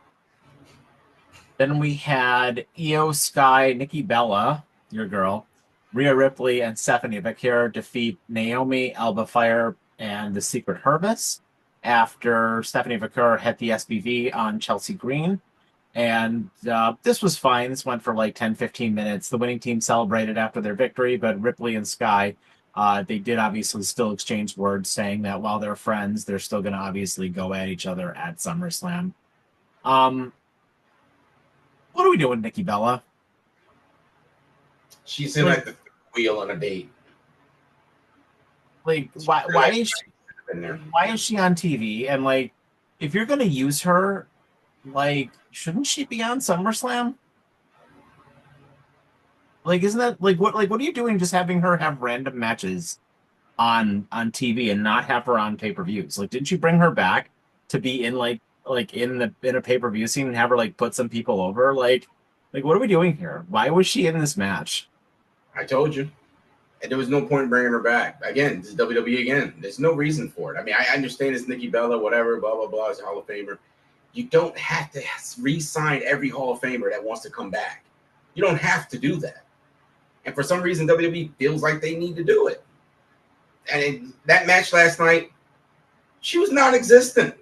Then we had Io Sky, Nikki Bella, your girl, Rhea Ripley, and Stephanie Bakir defeat Naomi, Alba Fire, and the Secret Hermits after Stephanie Bakir hit the SBV on Chelsea Green. And this was fine. This went for like 10-15 minutes. The winning team celebrated after their victory, but Ripley and Sky, they did obviously still exchange words, saying that while they're friends, they're still going to obviously go at each other at SummerSlam. Um, what are we doing, Nikki Bella? She's in Like, like the wheel on a date. why Like in there. why is she on TV? And like, if you're gonna use her, like, shouldn't she be on SummerSlam? Like, isn't that what are you doing just having her have random matches on TV and not have her on pay-per-views? Like, didn't you bring her back to be in in a pay-per-view scene and have her like put some people over? Like what are we doing here? Why was she in this match? I told you. And there was no point in bringing her back. Again, this is WWE again. There's no reason for it. I mean, I understand it's Nikki Bella, whatever, blah, blah, blah. It's a Hall of Famer. You don't have to re-sign every Hall of Famer that wants to come back. You don't have to do that. And for some reason, WWE feels like they need to do it. And that match last night, She was non-existent.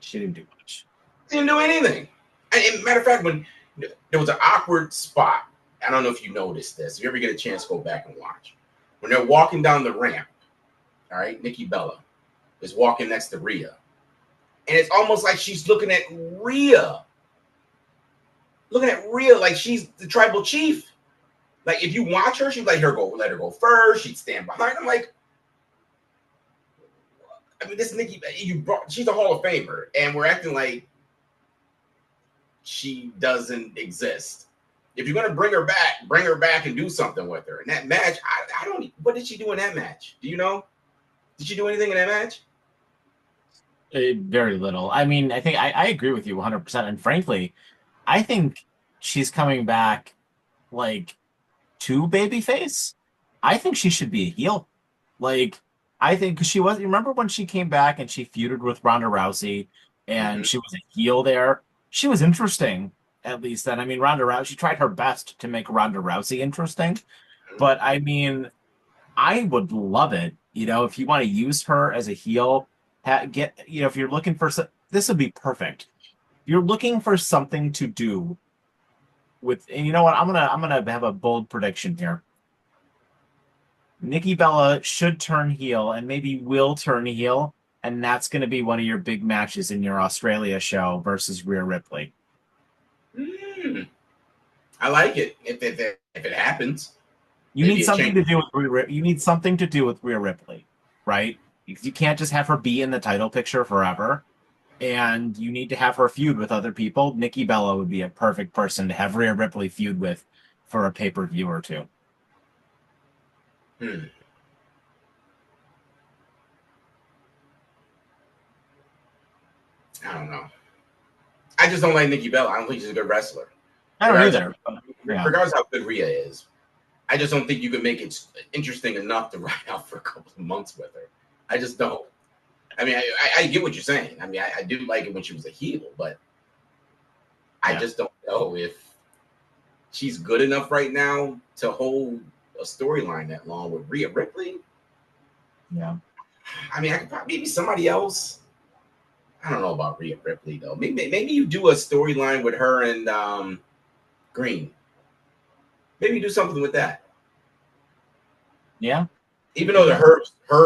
She didn't do much. Didn't do anything. And matter of fact, when there was an awkward spot, I don't know if you noticed this. If you ever get a chance, go back and watch. When they're walking down the ramp, all right, Nikki Bella is walking next to Rhea. And it's almost like she's looking at Rhea. Looking at Rhea like she's the tribal chief. Like, if you watch her, she'd let her go first. She'd stand behind. I'm like, I mean, this Nikki, she's a Hall of Famer, and we're acting like she doesn't exist. If you're gonna bring her back and do something with her. In that match, I don't. What did she do in that match? Do you know? Did she do anything in that match? Very little. I mean, I think I agree with you 100%. And frankly, I think she's coming back like to babyface. I think she should be a heel. Like, I think because she was. Remember when she came back and she feuded with Ronda Rousey, and she was a heel there. She was interesting, at least then. I mean, Ronda Rousey. She tried her best to make Ronda Rousey interesting, but I mean, I would love it. You know, if you want to use her as a heel, if you're looking for this would be perfect. If you're looking for something to do with, and you know what, I'm gonna have a bold prediction here. Nikki Bella should turn heel and maybe will turn heel, and that's going to be one of your big matches in your Australia show versus Rhea Ripley. I like it if it happens. You need something to do with Rhea Ripley, right? You can't just have her be in the title picture forever, and you need to have her feud with other people. Nikki Bella would be a perfect person to have Rhea Ripley feud with for a pay-per-view or two. I don't know. I just don't like Nikki Bella. I don't think she's a good wrestler. I don't either. Regardless of how good Rhea is, I just don't think you can make it interesting enough to ride out for a couple of months with her. I just don't. I mean, I get what you're saying. I mean, I do like it when she was a heel, but I just don't know if she's good enough right now to hold a storyline that long with Rhea Ripley. Yeah. I mean, I could probably maybe somebody else. I don't know about Rhea Ripley though. Maybe you do a storyline with her and Green. Maybe do something with that. Yeah. Even though the Herb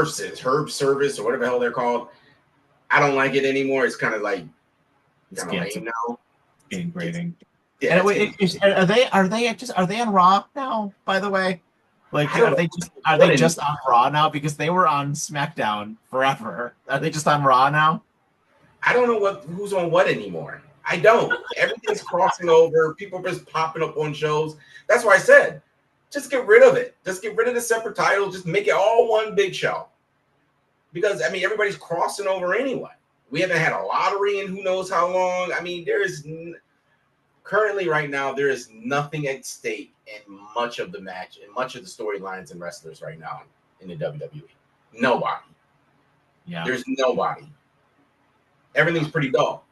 Service or whatever the hell they're called, I don't like it anymore. It's kind of like lame now. Getting grating. Yeah. Are they on Raw now? By the way, like are they just on Raw now? Because they were on SmackDown forever. Are they just on Raw now? I don't know who's on what anymore. I don't. Everything's crossing over. People are just popping up on shows. That's why I said, just get rid of it. Just get rid of the separate title. Just make it all one big show. Because, I mean, everybody's crossing over anyway. We haven't had a lottery in who knows how long. I mean, currently right now, there is nothing at stake in much of the match, in much of the storylines and wrestlers right now in the WWE. Nobody. Yeah. There's nobody. Everything's pretty dull.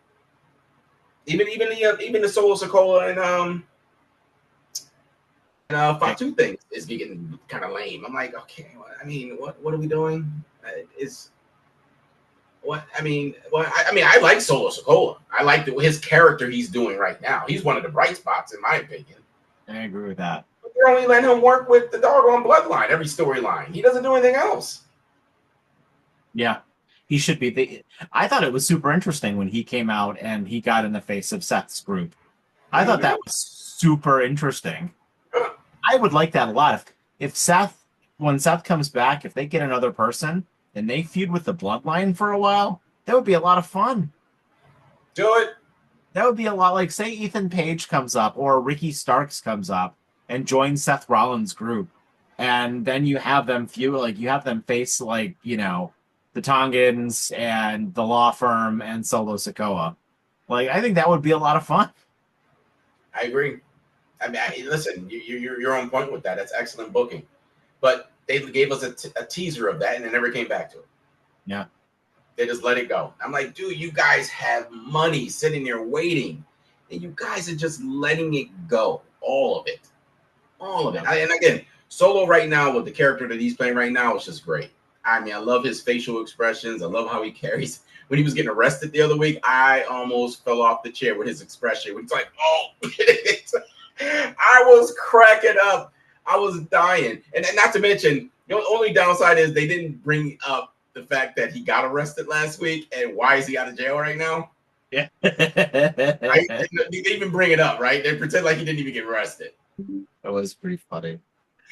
Even the Solo Sikoa and Fatu thing is getting kind of lame. I'm like, okay, I mean, what are we doing? I like Solo Sikoa. I like his character he's doing right now. He's one of the bright spots in my opinion. I agree with that. But they're only letting him work with the doggone bloodline every storyline. He doesn't do anything else. Yeah. He should be. I thought it was super interesting when he came out and he got in the face of Seth's group. I thought that was super interesting. I would like that a lot. If when Seth comes back, if they get another person and they feud with the bloodline for a while, that would be a lot of fun. Do it. That would be a lot like, say, Ethan Page comes up or Ricky Starks comes up and joins Seth Rollins' group. And then you have them feud, like you have them face the Tongans and the Law Firm and Solo Sikoa. Like, I think that would be a lot of fun. I agree. I mean, listen, you're on point with that. That's excellent booking. But they gave us a teaser of that and they never came back to it. Yeah. They just let it go. I'm like, dude, you guys have money sitting there waiting. And you guys are just letting it go. All of it. All of it. And again, Solo right now with the character that he's playing right now is just great. I mean, I love his facial expressions. I love how he carries. When he was getting arrested the other week, I almost fell off the chair with his expression. It's like, oh, I was cracking up. I was dying. And not to mention, the only downside is they didn't bring up the fact that he got arrested last week and why is he out of jail right now? Yeah. Right? They even bring it up, right? They pretend like he didn't even get arrested. That was pretty funny.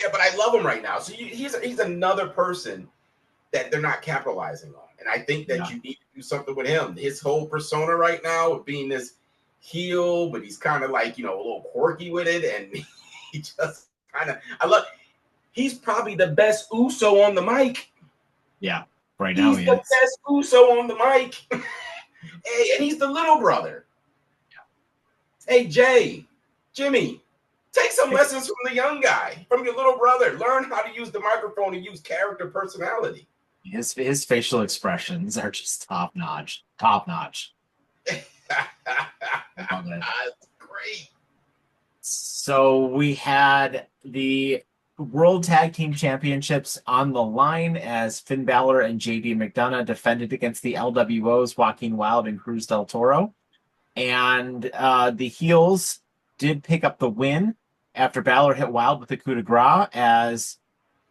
Yeah, but I love him right now. So he's another person that they're not capitalizing on. And I think that you need to do something with him. His whole persona right now of being this heel, but he's kind of like, a little quirky with it. And he just he's probably the best Uso on the mic. Yeah, right now he's the best Uso on the mic. Hey, and he's the little brother. Yeah. Hey, Jimmy, take some lessons from the young guy, from your little brother. Learn how to use the microphone and use character personality. His facial expressions are just top notch. Top notch. That's great. So we had the World Tag Team Championships on the line as Finn Balor and JD McDonough defended against the LWOs, Joaquin Wilde and Cruz del Toro. And the heels did pick up the win after Balor hit Wilde with the coup de grace, as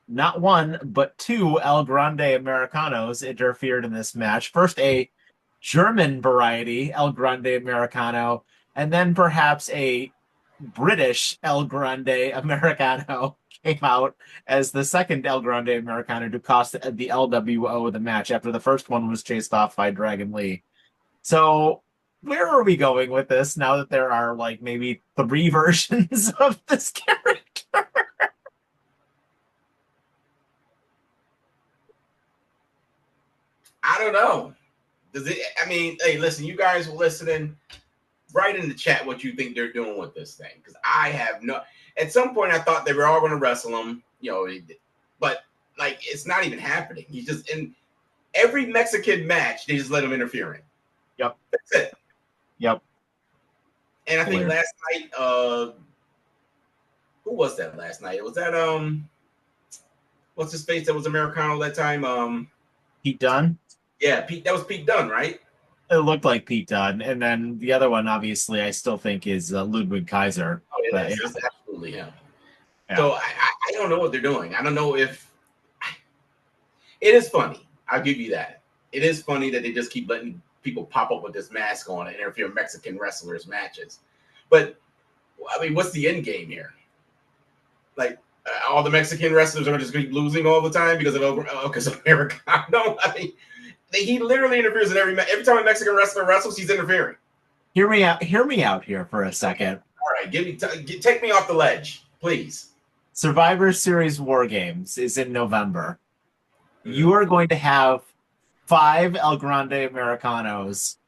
not one, but two El Grande Americanos interfered in this match. First, a German variety El Grande Americano, and then perhaps a British El Grande Americano came out as the second El Grande Americano to cost the LWO the match after the first one was chased off by Dragon Lee. So where are we going with this now that there are like maybe 3 versions of this character? I don't know. Hey, listen, you guys are listening. Write in the chat what you think they're doing with this thing. Because I have no. At some point, I thought they were all going to wrestle him, but like it's not even happening. He's just in every Mexican match, they just let him interfere in. Yep. That's it. Yep. And I think last night, who was that last night? Was that what's his face that was Americano that time? Pete Dunne? Yeah, Pete. That was Pete Dunne, right? It looked like Pete Dunne. And then the other one, obviously, I still think is Ludwig Kaiser. Oh, yeah, that's absolutely him. Yeah. So I don't know what they're doing. I don't know if it is funny. I'll give you that. It is funny that they just keep letting people pop up with this mask on and interfere in Mexican wrestlers' matches. But I mean, what's the end game here? Like all the Mexican wrestlers are just keep losing all the time because of Americano. I mean, he literally interferes in every time a Mexican wrestler wrestles, he's interfering. Hear me out here for a second. All right, take me off the ledge, please. Survivor Series War Games is in November. Mm-hmm. You are going to have 5 El Grande Americanos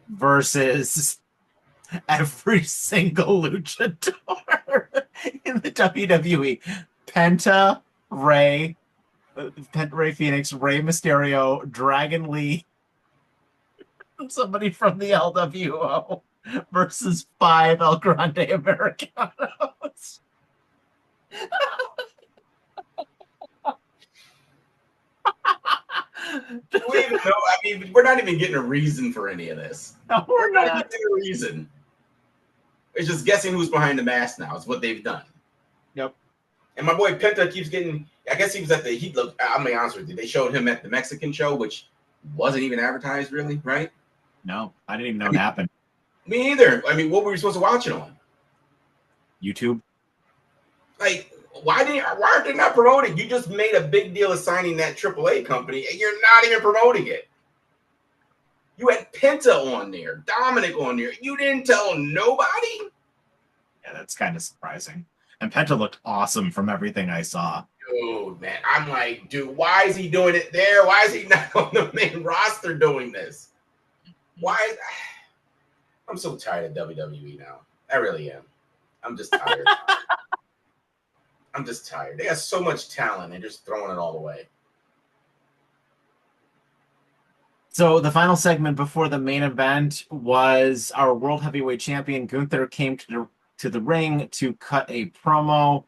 versus every single luchador in the WWE. Penta, Rey Fenix, Rey Mysterio, Dragon Lee, somebody from the LWO versus 5 El Grande Americanos. Do we even know? I mean, we're not even getting a reason for any of this. No, we're not even getting a reason. It's just guessing who's behind the mask now. Is what they've done. Yep. And my boy Penta keeps getting. I guess he was at the. I'm gonna be honest with you. They showed him at the Mexican show, which wasn't even advertised, really, right? No, I didn't even know it happened. Me either. I mean, what were we supposed to watch it on? YouTube. Like, why are they not promoting? You just made a big deal of signing that AAA company, and you're not even promoting it. You had Penta on there, Dominic on there. You didn't tell nobody? Yeah, that's kind of surprising. And Penta looked awesome from everything I saw. Dude, man, I'm like, dude, why is he doing it there? Why is he not on the main roster doing this? Why? I'm so tired of WWE now. I really am. I'm just tired. I'm just tired. They got so much talent. They're just throwing it all away. So the final segment before the main event was our World Heavyweight Champion Gunther came to the ring to cut a promo.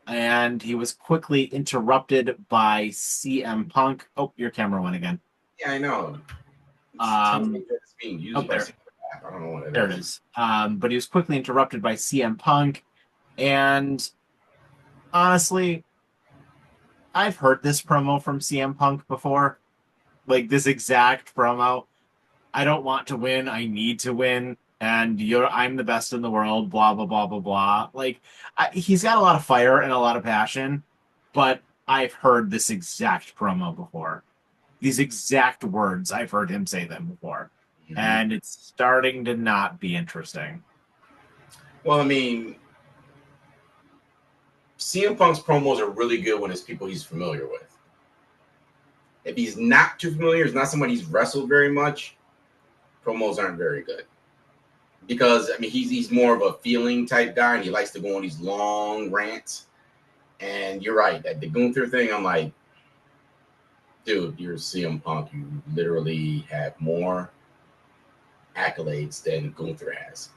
and he was quickly interrupted by CM Punk. Oh, your camera went again. Yeah, I know. It's telling me Um, that it's being used Up by there. some app. I don't know what it There it is. is. But he was quickly interrupted by CM Punk. And honestly, I've heard this promo from CM Punk before. Like this exact promo. I don't want to win. I need to win. And I'm the best in the world. Blah blah blah blah blah. Like he's got a lot of fire and a lot of passion, but I've heard this exact promo before. These exact words, I've heard him say them before, Mm-hmm. and it's starting to not be interesting. Well, I mean, CM Punk's promos are really good when it's people he's familiar with. If he's not too familiar, it's not somebody he's wrestled very much, promos aren't very good. Because I mean he's more of a feeling type guy and he likes to go on these long rants. And you're right, that the Gunther thing, I'm like, dude, you're CM Punk. You literally have more accolades than Gunther has.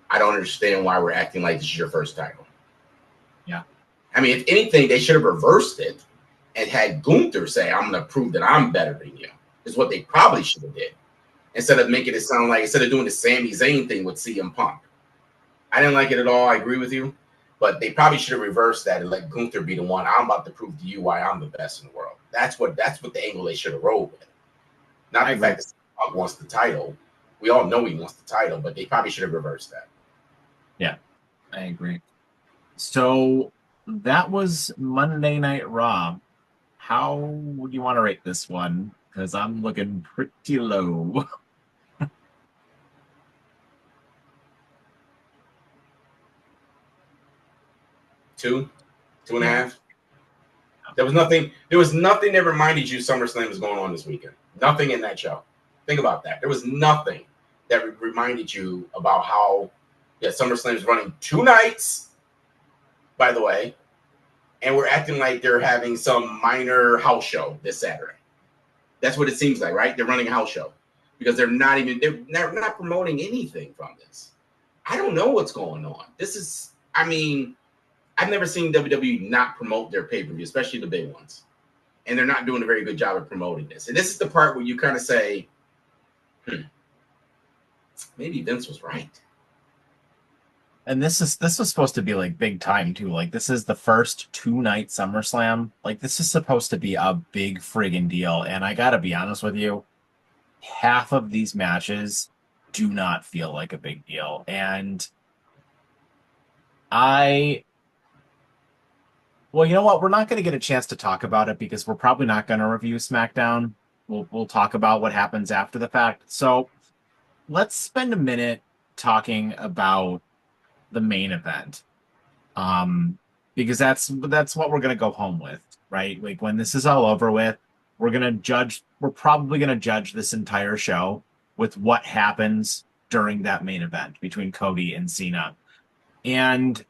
I don't understand why we're acting like this is your first title. Yeah, I mean, if anything, they should have reversed it and had Gunther say, I'm going to prove that I'm better than you, is what they probably should have did. Instead of making it sound like, instead of doing the Sami Zayn thing with CM Punk. I didn't like it at all. I agree with you. But they probably should have reversed that and let Gunther be the one. I'm about to prove to you why I'm the best in the world. That's what the angle they should have rolled with. Not I the agree. fact that Punk wants the title. We all know he wants the title, but they probably should have reversed that. Yeah, I agree. So that was Monday Night Raw. How would you want to rate this one? Because I'm looking pretty low. 2, two and a Yeah. half. There was nothing. There was nothing that reminded you SummerSlam was going on this weekend. Nothing in that show. Think about that. There was nothing that reminded you about how SummerSlam is running 2 nights. By the way, and we're acting like they're having some minor house show this Saturday. That's what it seems like, right? They're running a house show because they're not promoting anything from this. I don't know what's going on. This is, I mean, I've never seen WWE not promote their pay-per-view, especially the big ones. And they're not doing a very good job of promoting this. And this is the part where you kind of say, maybe Vince was right. And this was supposed to be like big time too. Like this is the first 2 night SummerSlam. Like this is supposed to be a big friggin' deal. And I gotta be honest with you, half of these matches do not feel like a big deal. And I well, you know what? We're not going to get a chance to talk about it because we're probably not going to review SmackDown. We'll talk about what happens after the fact. So let's spend a minute talking about the main event. Um, because that's what we're gonna go home with, right? Like when this is all over with, we're probably gonna judge this entire show with what happens during that main event between Cody and Cena. And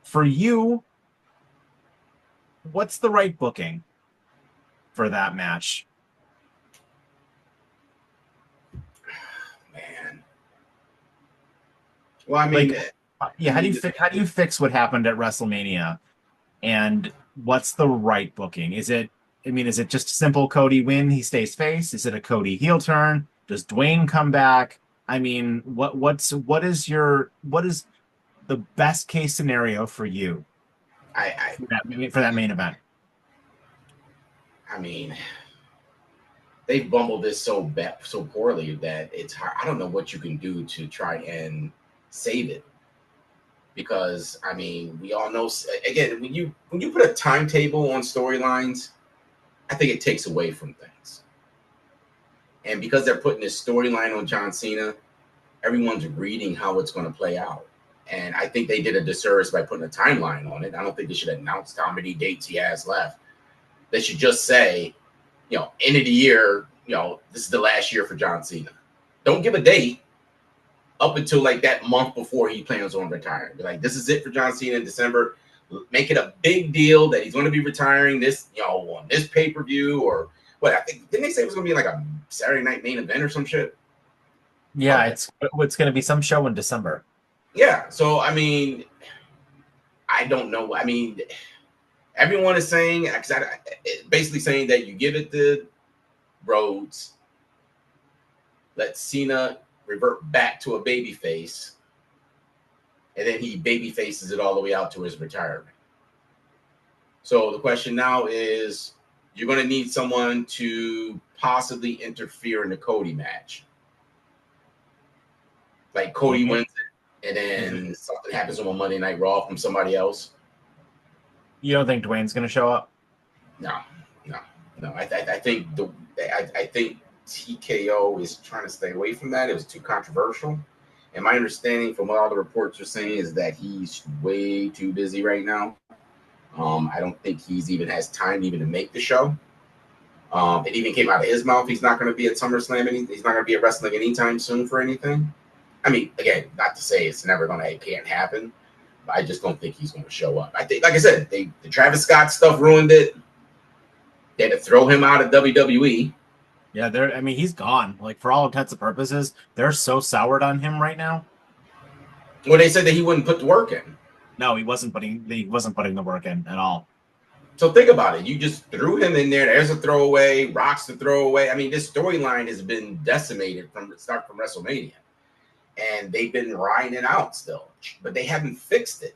for you, what's the right booking for that match? Man. Well, I mean, Like, yeah, how do you fix what happened at WrestleMania? And what's the right booking? Is it just a simple Cody win, he stays face? Is it a Cody heel turn? Does Dwayne come back? I mean, what is the best case scenario for you I, for that main event? I mean, they've bumbled this so poorly that it's hard. I don't know what you can do to try and save it because I mean we all know again when you put a timetable on storylines, I think it takes away from things. And because they're putting this storyline on John Cena, everyone's reading how it's going to play out. And I think they did a disservice by putting a timeline on it. I don't think they should announce how many dates he has left. They should just say, end of the year, this is the last year for John Cena. Don't give a date up until like that month before he plans on retiring. Be like, this is it for John Cena in December. Make it a big deal that he's going to be retiring this, on this pay-per-view or what? I think didn't they say it was going to be like a Saturday night main event or some shit? Yeah, it's going to be some show in December. Yeah. So I mean, I don't know. I mean, everyone is saying, basically saying that you give it to Rhodes, let Cena revert back to a baby face, and then he baby faces it all the way out to his retirement. So the question now is, you're going to need someone to possibly interfere in the Cody match. Like Cody wins it, and then something happens on a Monday Night Raw from somebody else. You don't think Dwayne's going to show up? No. I think I think TKO is trying to stay away from that. It was too controversial. And my understanding from what all the reports are saying is that he's way too busy right now. I don't think he's even has time even to make the show. It even came out of his mouth. He's not going to be at SummerSlam. He's not going to be at wrestling anytime soon for anything. I mean, again, not to say it's never going to, it can't happen. But I just don't think he's going to show up. I think, like I said, the Travis Scott stuff ruined it. They had to throw him out of WWE. Yeah, I mean, he's gone. Like, for all intents and purposes, they're so soured on him right now. Well, they said that he wouldn't put the work in. No, he wasn't putting the work in at all. So think about it. You just threw him in there. There's a throwaway. Rock's the throwaway. I mean, this storyline has been decimated from the start from WrestleMania. And they've been riding it out still. But they haven't fixed it.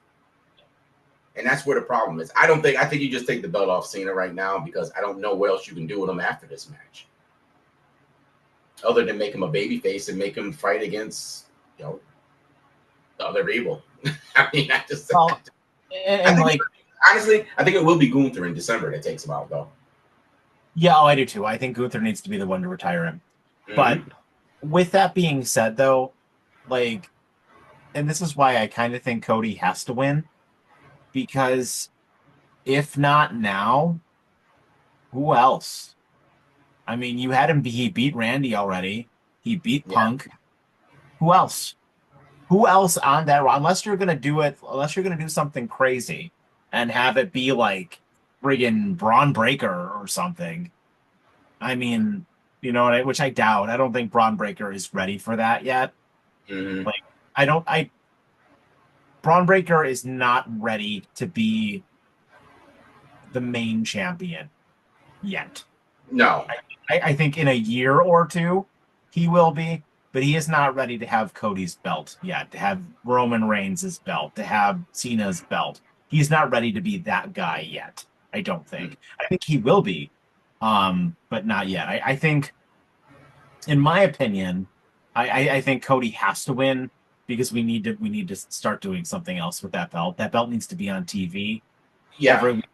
And that's where the problem is. I think you just take the belt off Cena right now because I don't know what else you can do with him after this match. Other than make him a babyface and make him fight against, the other people. I mean, honestly, I think it will be Gunther in December that takes him out, though. Yeah, I do too. I think Gunther needs to be the one to retire him. Mm-hmm. But with that being said, though, like, and this is why I kind of think Cody has to win. Because if not now, who else? I mean, you had him. He beat Randy already. He beat Punk. Who else? Who else on that? Unless you're gonna do something crazy and have it be like friggin' Braun Breaker or something. I mean, which I doubt. I don't think Braun Breaker is ready for that yet. Mm-hmm. Like, Braun Breaker is not ready to be the main champion yet. No. I think in a year or two he will be, but he is not ready to have Cody's belt yet, to have Roman Reigns' belt, to have Cena's belt. He's not ready to be that guy yet, I don't think. I think he will be, but not yet. I think, in my opinion, I think Cody has to win because we need to start doing something else with that belt. That belt needs to be on TV every week.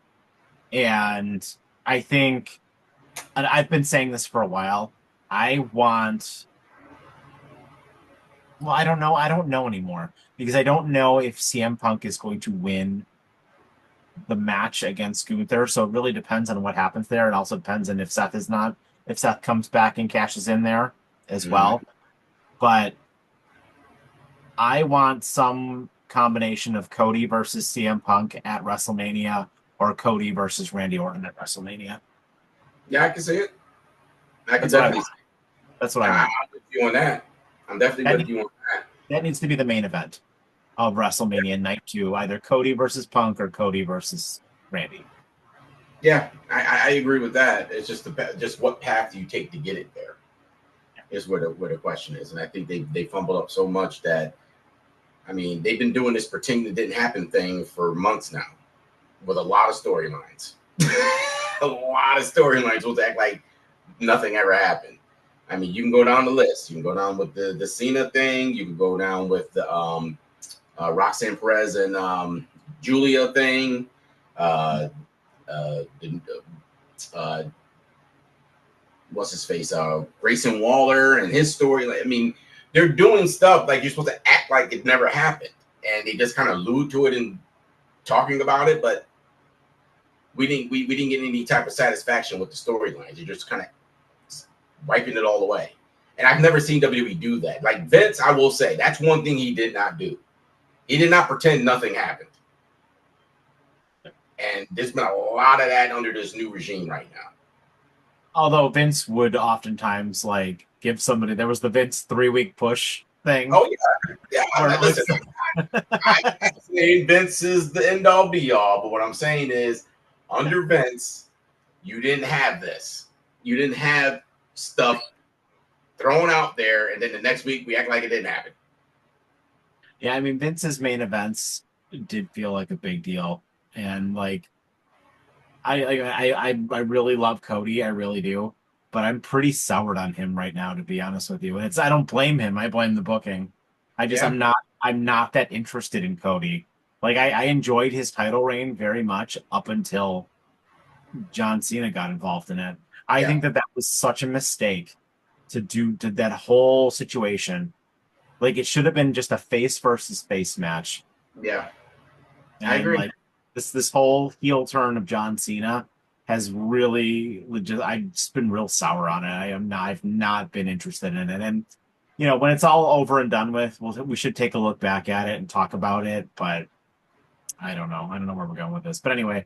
And I think, and I've been saying this for a while, I don't know anymore because I don't know if CM Punk is going to win the match against Gunther. So it really depends on what happens there. It also depends on if Seth comes back and cashes in there as well. But I want some combination of Cody versus CM Punk at WrestleMania or Cody versus Randy Orton at WrestleMania. Yeah, I can see it. That's what I want. I'm with you on that. I'm definitely with you on that. That needs to be the main event of WrestleMania Night 2, either Cody versus Punk or Cody versus Randy. Yeah, I agree with that. It's just what path do you take to get it there is where the question is. And I think they fumbled up so much that, I mean, they've been doing this pretend it didn't happen thing for months now with a lot of storylines. A lot of storylines will act like nothing ever happened. I mean, you can go down the list. You can go down with the Cena thing. You can go down with the Roxanne Perez and Julia thing. What's his face? Grayson Waller and his story. I mean, they're doing stuff like you're supposed to act like it never happened, and they just kind of allude to it and talking about it, but we didn't get any type of satisfaction with the storylines. You're just kind of wiping it all away. And I've never seen WWE do that. Like Vince, I will say, that's one thing he did not do. He did not pretend nothing happened. And there's been a lot of that under this new regime right now. Although Vince would oftentimes give somebody, there was the Vince 3-week push thing. Oh yeah. I'm not saying Vince is the end all be all, but what I'm saying is, under Vince, you didn't have this. You didn't have stuff thrown out there, and then the next week we act like it didn't happen. Yeah, I mean Vince's main events did feel like a big deal, and like I really love Cody, I really do, but I'm pretty soured on him right now, to be honest with you. And it's I don't blame him, I blame the booking. Yeah, I'm not that interested in Cody. Like I enjoyed his title reign very much up until John Cena got involved in it. I yeah, think that that was such a mistake to that whole situation. Like it should have been just a face versus face match. yeah. I And agree. like this whole heel turn of John Cena has really legit. I've just been real sour on it. I've not been interested in it. And you know, when it's all over and done with, we should take a look back at it and talk about it. But I don't know. I don't know where we're going with this. But anyway,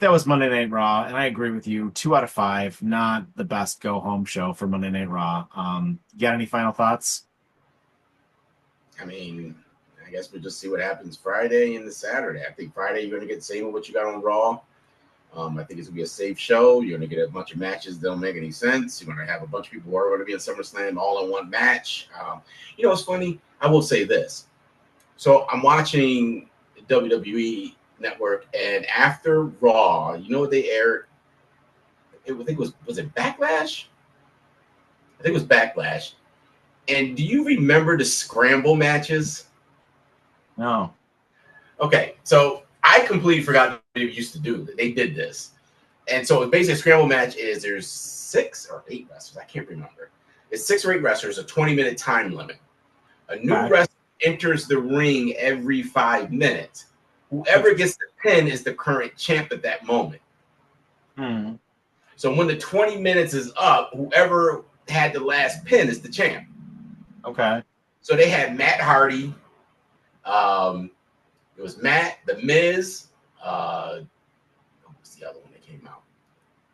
that was Monday Night Raw, and I agree with you. 2 out of 5, not the best go home show for Monday Night Raw. You got any final thoughts? I mean, I guess we'll just see what happens Friday and the Saturday. I think Friday you're going to get the same of what you got on Raw. I think it's going to be a safe show. You're going to get a bunch of matches that don't make any sense. You're going to have a bunch of people who are going to be in SummerSlam all in one match. It's funny. I will say this. So I'm watching WWE Network, and after Raw, you know what they aired? I think it was it Backlash? I think it was Backlash. And do you remember the scramble matches? No. Okay, so I completely forgot they used to do that. They did this. And so basically a scramble match is there's 6 or 8 wrestlers. I can't remember. It's 6 or 8 wrestlers, a 20-minute time limit. A new Okay. wrestler enters the ring every 5 minutes. Whoever gets the pin is the current champ at that moment. Hmm. So when the 20 minutes is up, whoever had the last pin is the champ. Okay. So they had Matt Hardy. It was Matt, The Miz. What was the other one that came out?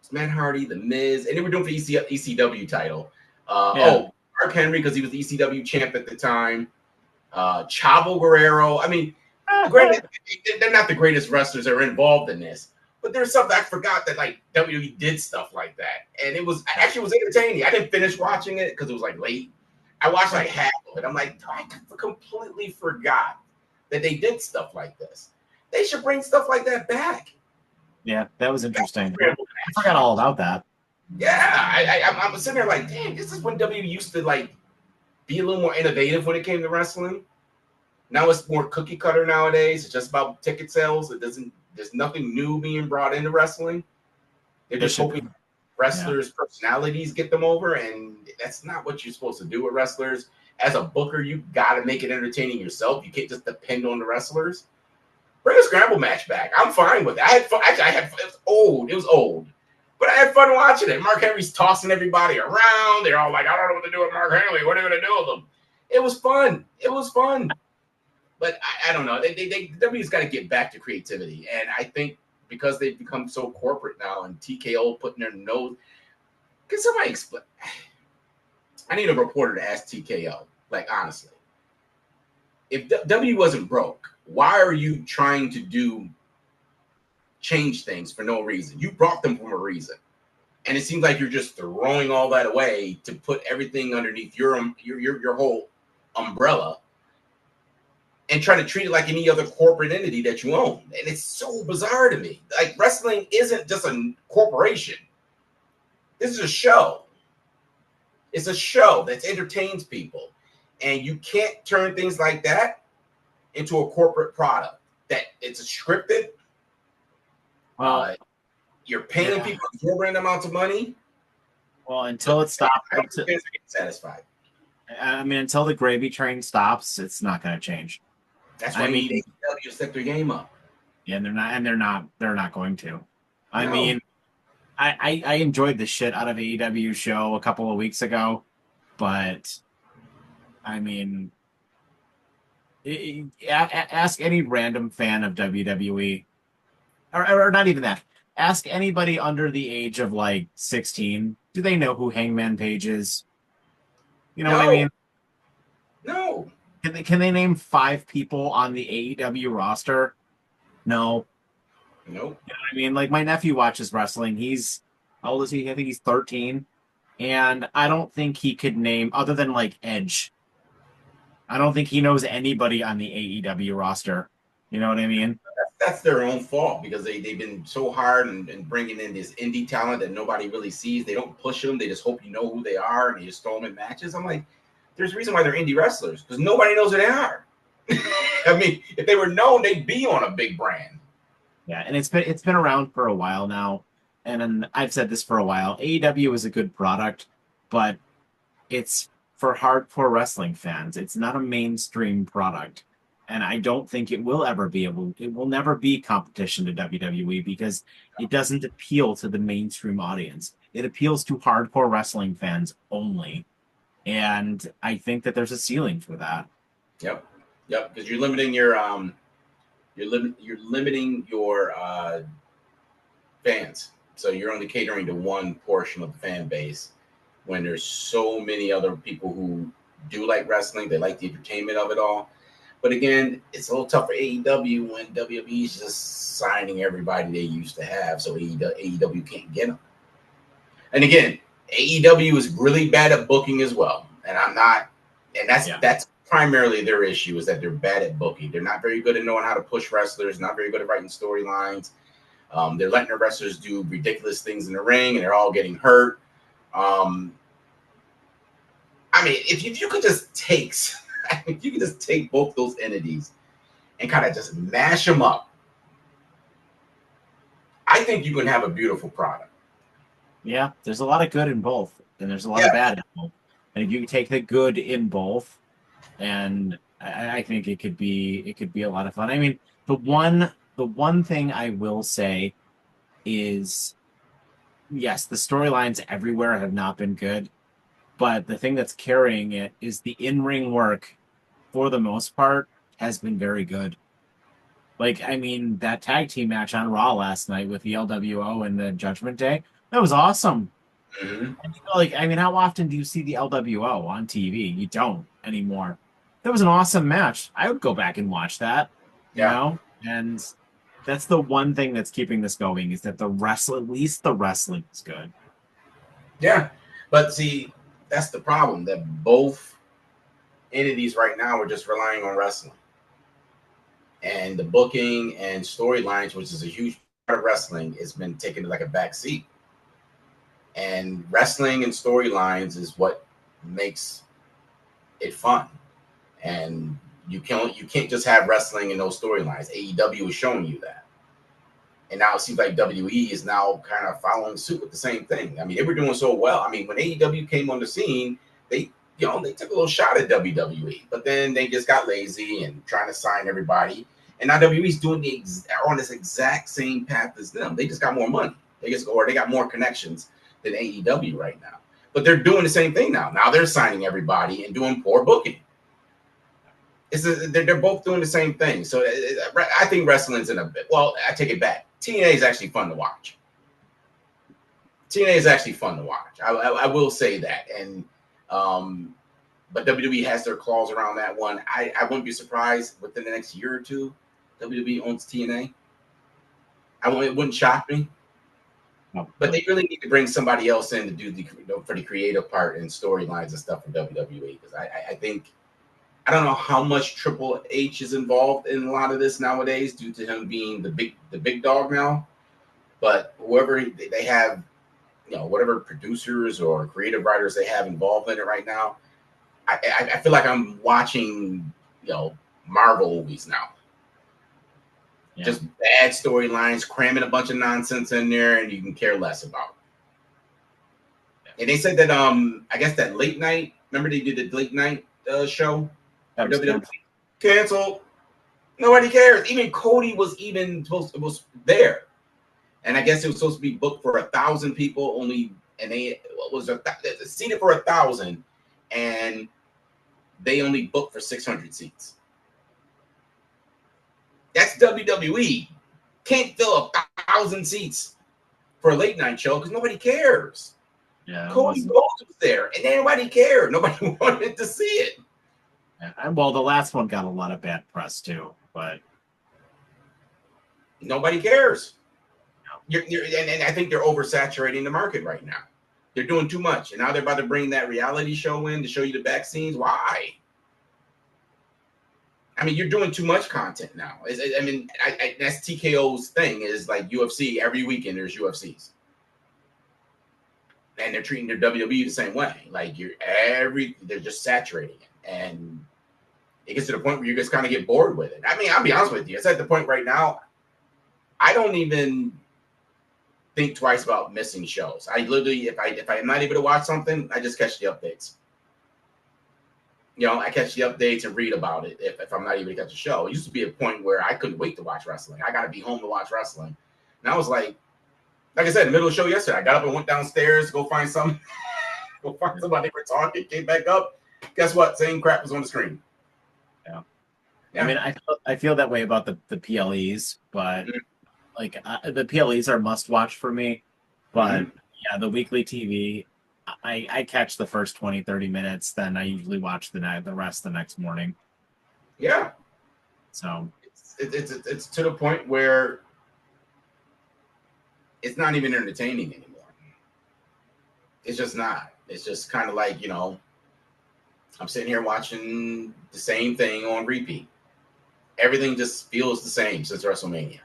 It's Matt Hardy, The Miz, and they were doing for ECW title. Yeah. Mark Henry, because he was the ECW champ at the time. Chavo Guerrero. I mean, granted, they're not the greatest wrestlers that are involved in this, but there's something I forgot that like WWE did stuff like that, and it was actually was entertaining. I didn't finish watching it because it was like late. I watched like half of it. I'm like, I completely forgot that they did stuff like this. They should bring stuff like that back. Yeah, that was interesting. Scramble I match. forgot all about that. Yeah, I'm sitting there like, damn, this is when WWE used to like be a little more innovative when it came to wrestling. Now it's more cookie cutter nowadays. It's just about ticket sales. There's nothing new being brought into wrestling. They're They just should. hoping Yeah. wrestlers' personalities get them over, and that's not what you're supposed to do with wrestlers. As a booker, you got to make it entertaining yourself. You can't just depend on the wrestlers. Bring a scramble match back. I'm fine with it. I had fun. Actually, it was old. It was old. But I had fun watching it. Mark Henry's tossing everybody around. They're all like, I don't know what to do with Mark Henry. What are we going to do with him? It was fun. It was fun. But I don't know. WWE's got to get back to creativity. And I think because they've become so corporate now and TKO putting their nose. Can somebody explain? I need a reporter to ask TKO. Like, honestly. If W wasn't broke, why are you trying to change things for no reason? You brought them for a reason. And it seems like you're just throwing all that away to put everything underneath your whole umbrella and try to treat it like any other corporate entity that you own. And it's so bizarre to me. Like wrestling isn't just a corporation. This is a show. It's a show that entertains people. And you can't turn things like that into a corporate product. That it's a scripted. Well, You're paying yeah. people exorbitant amounts of money. Well, So until it stops, I don't think they're satisfied. I mean, until the gravy train stops, it's not going to change. That's why I you mean, need AEW to step their game up. yeah, they're not going to. I No. mean, I enjoyed the shit out of AEW show a couple of weeks ago, but I mean, ask any random fan of WWE, or not even that. Ask anybody under the age of like 16. Do they know who Hangman Page is? You know what I No. mean? No. Can they name 5 people on the AEW roster? No. Nope. You know what I mean? Like my nephew watches wrestling. He's how old is he? I think he's 13. And I don't think he could name other than like Edge. I don't think he knows anybody on the AEW roster. You know what I mean? That's their own fault because they've been so hard and bringing in this indie talent that nobody really sees. They don't push them. They just hope you know who they are and you just throw them in matches. I'm like, there's a reason why they're indie wrestlers because nobody knows who they are. I mean, if they were known, they'd be on a big brand. Yeah, and it's been around for a while now, and I've said this for a while. AEW is a good product, but it's for hardcore wrestling fans. It's not a mainstream product, and I don't think it will ever be able. It will never be competition to WWE because it doesn't appeal to the mainstream audience. It appeals to hardcore wrestling fans only, and I think that there's a ceiling for that. Yep, yep. Because you're limiting your you're limiting your fans. So you're only catering to one portion of the fan base when there's so many other people who do like wrestling. They like the entertainment of it all. But again, it's a little tough for AEW when WWE is just signing everybody they used to have. So AEW can't get them. And again, AEW is really bad at booking as well. And I'm not, and that's primarily their issue is that they're bad at booking. They're not very good at knowing how to push wrestlers, not very good at writing storylines. They're letting their wrestlers do ridiculous things in the ring, and they're all getting hurt. I mean, if you could just take, if you could just take both those entities and kind of just mash them up, I think you can have a beautiful product. Yeah, there's a lot of good in both, and there's a lot Yeah, of bad in both. And if you take the good in both, and I think it could be a lot of fun. I mean, the one thing I will say is yes, the storylines everywhere have not been good, but the thing that's carrying it is the in-ring work for the most part has been very good. Like, I mean, that tag team match on Raw last night with the LWO and the Judgment Day, that was awesome. mm-hmm. And, like, I mean, how often do you see the LWO on TV? You don't anymore. That was an awesome match. I would go back and watch that, you Yeah, know? And that's the one thing that's keeping this going is that at least the wrestling is good. yeah. But see, that's the problem that both entities right now are just relying on wrestling. And the booking and storylines, which is a huge part of wrestling, has been taken to like a back seat. And wrestling and storylines is what makes it fun. And you can't just have wrestling and no storylines. AEW is showing you that. And now it seems like WWE is now kind of following suit with the same thing. I mean, they were doing so well. I mean, when AEW came on the scene, they took a little shot at WWE, but then they just got lazy and trying to sign everybody. And now WWE's doing on this exact same path as them. They just got more money. They got more connections than AEW right now. But they're doing the same thing now. Now they're signing everybody and doing poor booking. They're both doing the same thing. So I think wrestling's in a bit. Well, I take it back. TNA is actually fun to watch. TNA is actually fun to watch. I will say that. And but WWE has their claws around that one. I wouldn't be surprised within the next year or two, WWE owns TNA. It wouldn't shock me. No, But they really need to bring somebody else in to do for the creative part and storylines and stuff for WWE because I think I don't know how much Triple H is involved in a lot of this nowadays due to him being the big dog now. But whoever they have, whatever producers or creative writers they have involved in it right now, I feel like I'm watching, Marvel movies now. yeah. Just bad storylines, cramming a bunch of nonsense in there, and you can care less about. And they said that I guess that late night. Remember they did the late night show That for was WWE canceled. Nobody cares. Even Cody was was there, and I guess it was supposed to be booked for 1,000 people only, and they was seated for 1,000, and they only booked for 600 seats. That's WWE. Can't fill 1,000 seats for a late night show because nobody cares. Yeah, Cody Rhodes was there, and nobody cared. Nobody wanted to see it. Well, the last one got a lot of bad press too, but Nobody cares. And I think they're oversaturating the market right now. They're doing too much, and now they're about to bring that reality show in to show you the back scenes. Why? I mean, you're doing too much content now. I mean, that's TKO's thing is like UFC every weekend. There's UFCs, and they're treating their WWE the same way. Like they're just saturating it, and it gets to the point where you just kind of get bored with it. I mean, I'll be honest with you. It's at the point right now. I don't even think twice about missing shows. I literally, if I'm not able to watch something, I just catch the updates. I catch the updates and read about it if I'm not able to catch a show. It used to be a point where I couldn't wait to watch wrestling. I got to be home to watch wrestling. And I was like I said, middle of the show yesterday, I got up and went downstairs to go find somebody for talking, came back up. Guess what? Same crap was on the screen. Yeah. I mean, I feel that way about the PLEs, but like the PLEs are must watch for me. But yeah, the weekly TV, I catch the first 20, 30 minutes, then I usually watch the rest the next morning. Yeah. So it's to the point where it's not even entertaining anymore. It's just not. It's just kind of like, I'm sitting here watching the same thing on repeat. Everything just feels the same since WrestleMania,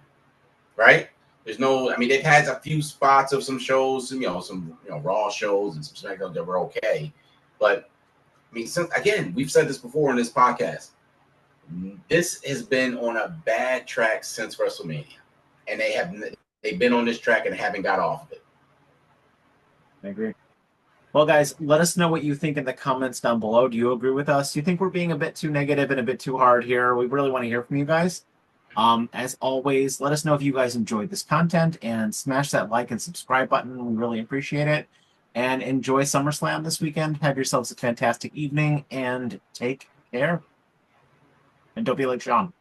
right? There's no, I mean, they've had a few spots of some shows, some Raw shows and some SmackDown that were okay. But, I mean, again, we've said this before in this podcast. This has been on a bad track since WrestleMania. And they've been on this track and haven't got off of it. I agree. Well, guys, let us know what you think in the comments down below. Do you agree with us? Do you think we're being a bit too negative and a bit too hard here? We really want to hear from you guys. As always, let us know if you guys enjoyed this content and smash that like and subscribe button. We really appreciate it. And enjoy SummerSlam this weekend. Have yourselves a fantastic evening and take care. And don't be like Sean.